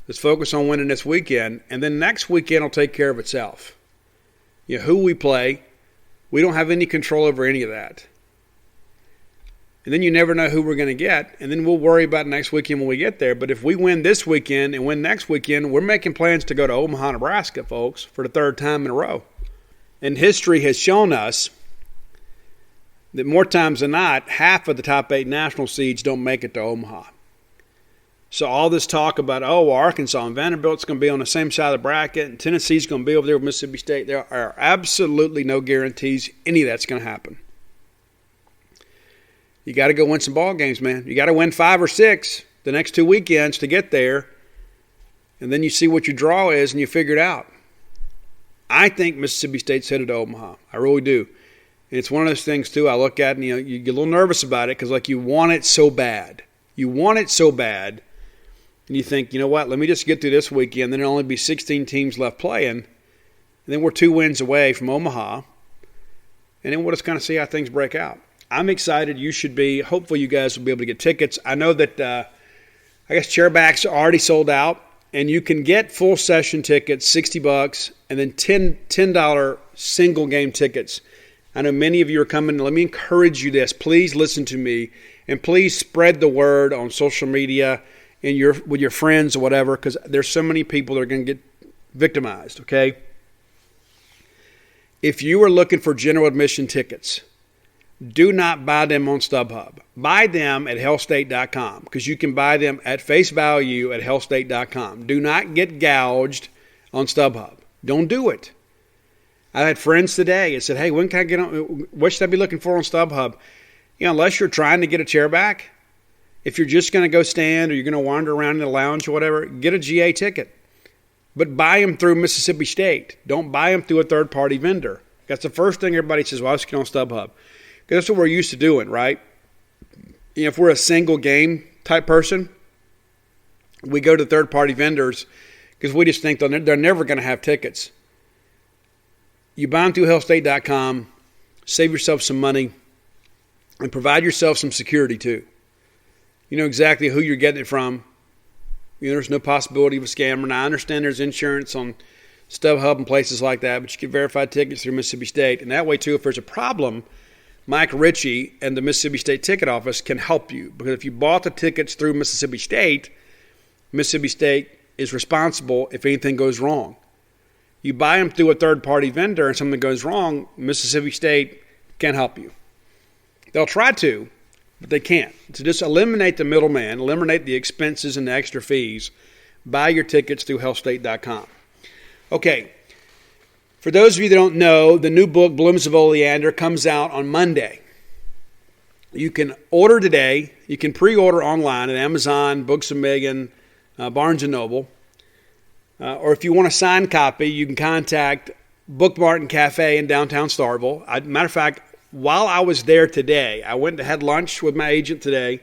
is focus on winning this weekend, and then next weekend will take care of itself. Who we play, we don't have any control over any of that. And then you never know who we're going to get, and then we'll worry about next weekend when we get there. But if we win this weekend and win next weekend, we're making plans to go to Omaha, Nebraska, folks, for the 3rd time in a row. And history has shown us that more times than not, half of the top 8 national seeds don't make it to Omaha. So all this talk about, Arkansas and Vanderbilt's going to be on the same side of the bracket and Tennessee's going to be over there with Mississippi State, there are absolutely no guarantees any of that's going to happen. You got to go win some ball games, man. You got to win 5 or 6 the next 2 weekends to get there, and then you see what your draw is and you figure it out. I think Mississippi State's headed to Omaha. I really do. And it's one of those things, too, I look at and you get a little nervous about it because, you want it so bad. You want it so bad. And you think, you know what, let me just get through this weekend. Then there'll only be 16 teams left playing. And then we're 2 wins away from Omaha. And then we'll just kind of see how things break out. I'm excited. You should be. Hopefully you guys will be able to get tickets. I know that I guess chairbacks are already sold out. And you can get full session tickets, $60, and then $10 single game tickets. I know many of you are coming. Let me encourage you this. Please listen to me. And please spread the word on social media and with your friends or whatever, because there's so many people that are going to get victimized, okay? If you are looking for general admission tickets, do not buy them on StubHub. Buy them at hellstate.com because you can buy them at face value at hellstate.com. Do not get gouged on StubHub. Don't do it. I had friends today that said, hey, when can I get on? What should I be looking for on StubHub? Unless you're trying to get a chair back, if you're just going to go stand or you're going to wander around in the lounge or whatever, get a GA ticket. But buy them through Mississippi State. Don't buy them through a third-party vendor. That's the first thing everybody says, well, let's get on StubHub. Because that's what we're used to doing, right? If we're a single game type person, we go to third-party vendors because we just think they're never going to have tickets. You buy them through hellstate.com, save yourself some money, and provide yourself some security too. You know exactly who you're getting it from. There's no possibility of a scammer. Now, I understand there's insurance on StubHub and places like that, but you can verify tickets through Mississippi State. And that way, too, if there's a problem, Mike Ritchie and the Mississippi State Ticket Office can help you. Because if you bought the tickets through Mississippi State is responsible if anything goes wrong. You buy them through a third-party vendor and something goes wrong, Mississippi State can't help you. They'll try to, but they can't. So just eliminate the middleman, eliminate the expenses and the extra fees Buy your tickets through hellstate.com. Okay, for those of you that don't know, the new book, Blooms of Oleander, comes out on Monday. You can order today. You can pre-order online at Amazon, Books A Million, Barnes & Noble. Or if you want a signed copy, you can contact Book Mart and Cafe in downtown Starkville. Matter of fact, while I was there today, I went and had lunch with my agent today,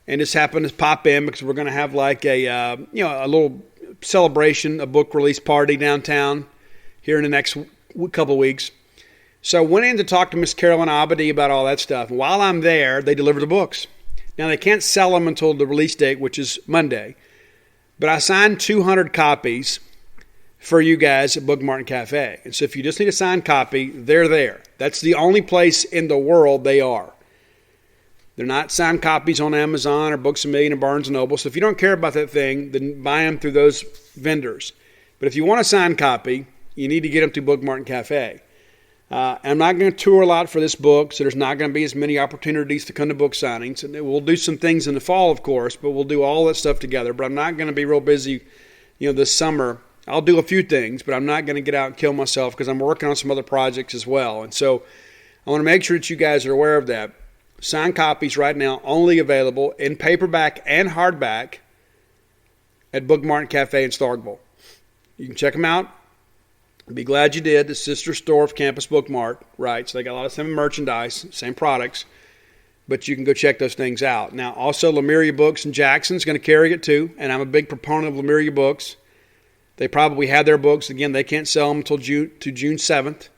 and just happened to pop in because we're going to have like a little celebration, a book release party downtown here in the next couple of weeks. So I went in to talk to Miss Carolyn Abadi about all that stuff. And while I'm there, they deliver the books. Now, they can't sell them until the release date, which is Monday. But I signed 200 copies for you guys at Book Mart and Cafe. And so if you just need a signed copy, they're there. That's the only place in the world they are. They're not signed copies on Amazon or Books A Million or Barnes & Noble. So if you don't care about that thing, then buy them through those vendors. But if you want a signed copy, you need to get them through Book Mart and Cafe. I'm not going to tour a lot for this book, so there's not going to be as many opportunities to come to book signings. And we'll do some things in the fall, of course, but we'll do all that stuff together. But I'm not going to be real busy, this summer. I'll do a few things, but I'm not going to get out and kill myself because I'm working on some other projects as well. And so I want to make sure that you guys are aware of that. Signed copies right now only available in paperback and hardback at Book Mart and Cafe in Starkville. You can check them out. Be glad you did. The sister store of Campus Book Mart, right? So they got a lot of same merchandise, same products, but you can go check those things out. Now, also, Lemuria Books in Jackson's going to carry it too, and I'm a big proponent of Lemuria Books. They probably have their books. Again, they can't sell them until June 7th,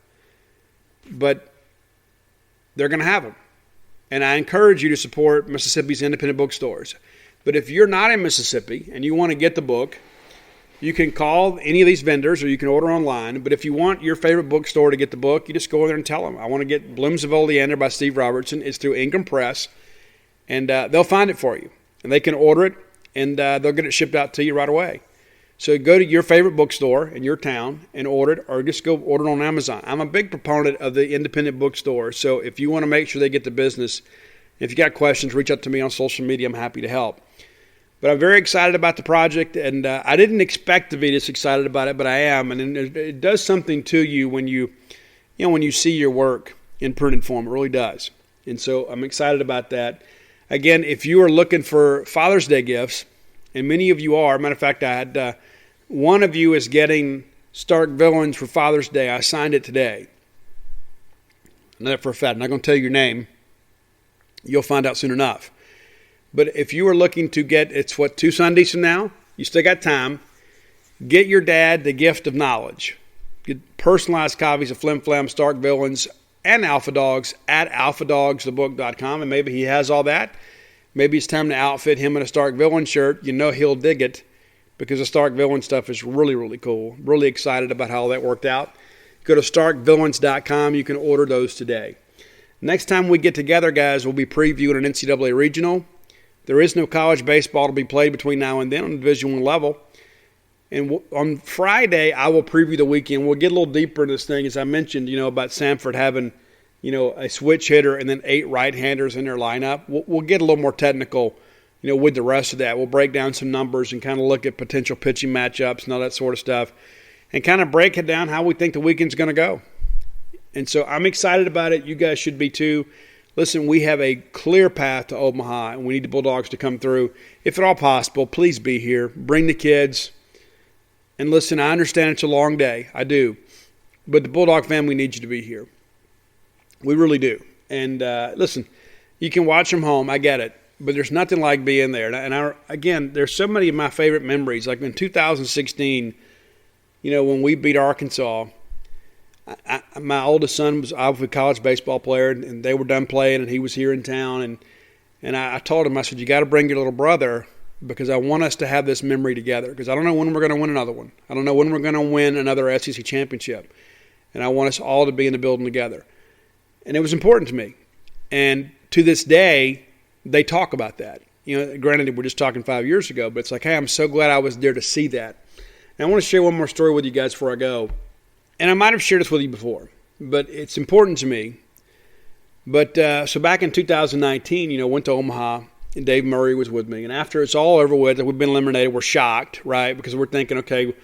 but they're going to have them. And I encourage you to support Mississippi's independent bookstores. But if you're not in Mississippi and you want to get the book, you can call any of these vendors or you can order online. But if you want your favorite bookstore to get the book, you just go in there and tell them, I want to get Blooms of Oleander by Steve Robertson. It's through Ingram Press. And they'll find it for you. And they can order it, and they'll get it shipped out to you right away. So go to your favorite bookstore in your town and order it, or just go order it on Amazon. I'm a big proponent of the independent bookstore. So if you want to make sure they get the business, if you got questions, reach out to me on social media. I'm happy to help. But I'm very excited about the project, and I didn't expect to be this excited about it, but I am. And it does something to you when you see your work in printed form. It really does. And so I'm excited about that. Again, if you are looking for Father's Day gifts, and many of you are, matter of fact, I had one of you is getting Stark Villains for Father's Day. I signed it today. I know that for a fact. I'm not going to tell you your name. You'll find out soon enough. But if you are looking to get, 2 Sundays from now? You still got time. Get your dad the gift of knowledge. Get personalized copies of Flim Flam, Stark Villains, and Alpha Dogs at alphadogsthebook.com. And maybe he has all that. Maybe it's time to outfit him in a Stark Villain shirt. He'll dig it because the Stark Villain stuff is really, really cool. Really excited about how that worked out. Go to starkvillains.com. You can order those today. Next time we get together, guys, we'll be previewing an NCAA regional. There is no college baseball to be played between now and then on the Division I level. And on Friday, I will preview the weekend. We'll get a little deeper into this thing. As I mentioned, about Samford having, a switch hitter and then 8 right-handers in their lineup. We'll get a little more technical, with the rest of that. We'll break down some numbers and kind of look at potential pitching matchups and all that sort of stuff and kind of break it down how we think the weekend's going to go. And so I'm excited about it. You guys should be too. Listen, we have a clear path to Omaha, and we need the Bulldogs to come through. If at all possible, please be here. Bring the kids. And listen, I understand it's a long day. I do. But the Bulldog family needs you to be here. We really do. And listen, you can watch from home. I get it. But there's nothing like being there. And again, there's so many of my favorite memories. Like in 2016, when we beat Arkansas, my oldest son was obviously a college baseball player, and they were done playing, and he was here in town. And I told him, I said, you got to bring your little brother because I want us to have this memory together because I don't know when we're going to win another one. I don't know when we're going to win another SEC championship. And I want us all to be in the building together. And it was important to me. And to this day, they talk about that. Granted, we're just talking 5 years ago, but it's like, hey, I'm so glad I was there to see that. And I want to share one more story with you guys before I go. And I might have shared this with you before, but it's important to me. But so back in 2019, went to Omaha, and Dave Murray was with me. And after it's all over with, we've been eliminated, we're shocked, right? Because we're thinking, okay,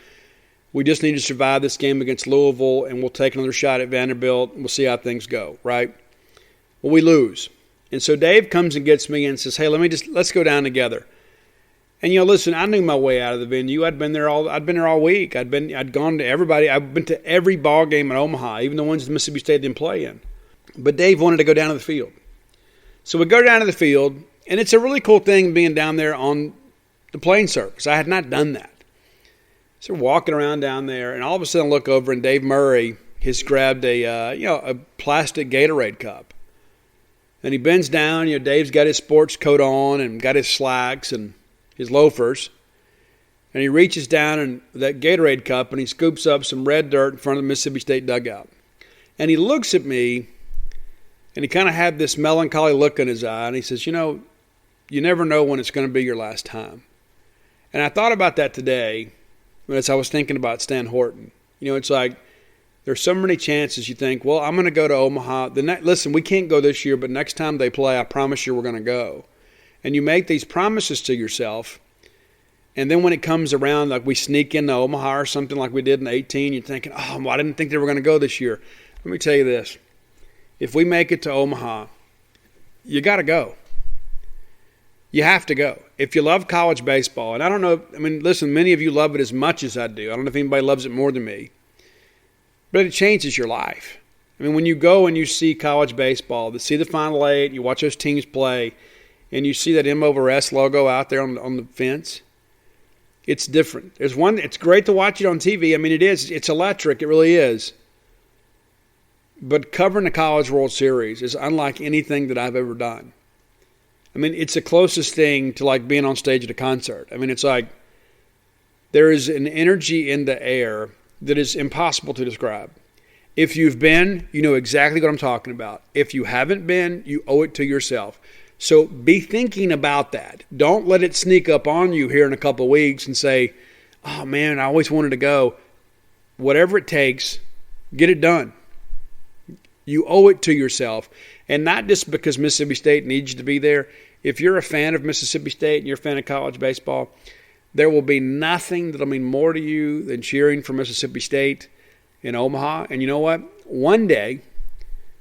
we just need to survive this game against Louisville, and we'll take another shot at Vanderbilt, and we'll see how things go, right? Well, we lose. And so Dave comes and gets me and says, hey, let's go down together. And, listen, I knew my way out of the venue. I'd been there all week. I'd gone to everybody. I've been to every ball game in Omaha, even the ones that Mississippi State didn't play in. But Dave wanted to go down to the field. So we go down to the field, and it's a really cool thing being down there on the playing surface. I had not done that. So we're walking around down there, and all of a sudden I look over, and Dave Murray has grabbed a plastic Gatorade cup. And he bends down. Dave's got his sports coat on and got his slacks and his loafers. And he reaches down in that Gatorade cup, and he scoops up some red dirt in front of the Mississippi State dugout. And he looks at me, and he kind of had this melancholy look in his eye, and he says, you never know when it's going to be your last time. And I thought about that today as I was thinking about Stan Horton. It's like there's so many chances you think, well, I'm going to go to Omaha. Listen, we can't go this year, but next time they play, I promise you we're going to go. And you make these promises to yourself, and then when it comes around, like we sneak into Omaha or something like we did in 2018, you're thinking, oh, well, I didn't think they were going to go this year. Let me tell you this. If we make it to Omaha, you got to go. You have to go. If you love college baseball, and I don't know, listen, many of you love it as much as I do. I don't know if anybody loves it more than me. But it changes your life. When you go and you see college baseball, see the Final Eight, you watch those teams play, and you see that M over S logo out there on the fence, it's different. It's great to watch it on TV. It is. It's electric. It really is. But covering the College World Series is unlike anything that I've ever done. It's the closest thing to like being on stage at a concert. It's like there is an energy in the air that is impossible to describe. If you've been, you know exactly what I'm talking about. If you haven't been, you owe it to yourself. So be thinking about that. Don't let it sneak up on you here in a couple of weeks and say, oh man, I always wanted to go. Whatever it takes, get it done. You owe it to yourself. And not just because Mississippi State needs you to be there. If you're a fan of Mississippi State and you're a fan of college baseball, there will be nothing that'll mean more to you than cheering for Mississippi State in Omaha. And you know what? One day,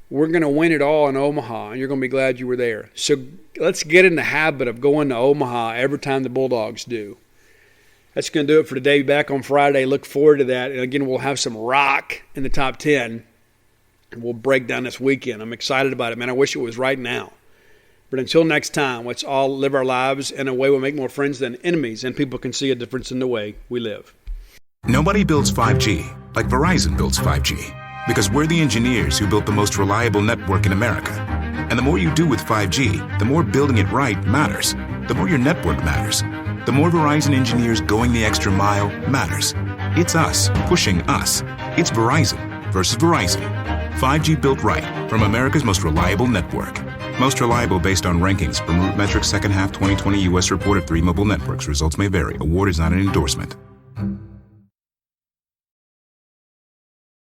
we're going to win it all in Omaha, and you're going to be glad you were there. So let's get in the habit of going to Omaha every time the Bulldogs do. That's going to do it for today. Back on Friday. Look forward to that. And again, we'll have some rock in the top 10. And we'll break down this weekend. I'm excited about it, man. I wish it was right now. But until next time, let's all live our lives in a way we'll make more friends than enemies, and people can see a difference in the way we live. Nobody builds 5G like Verizon builds 5G, because we're the engineers who built the most reliable network in America. And the more you do with 5G, the more building it right matters. The more your network matters. The more Verizon engineers going the extra mile matters. It's us pushing us. It's Verizon versus Verizon. 5G built right from America's most reliable network. Most reliable based on rankings from RootMetrics second half 2020 U.S. report of 3 mobile networks. Results may vary. Award is not an endorsement.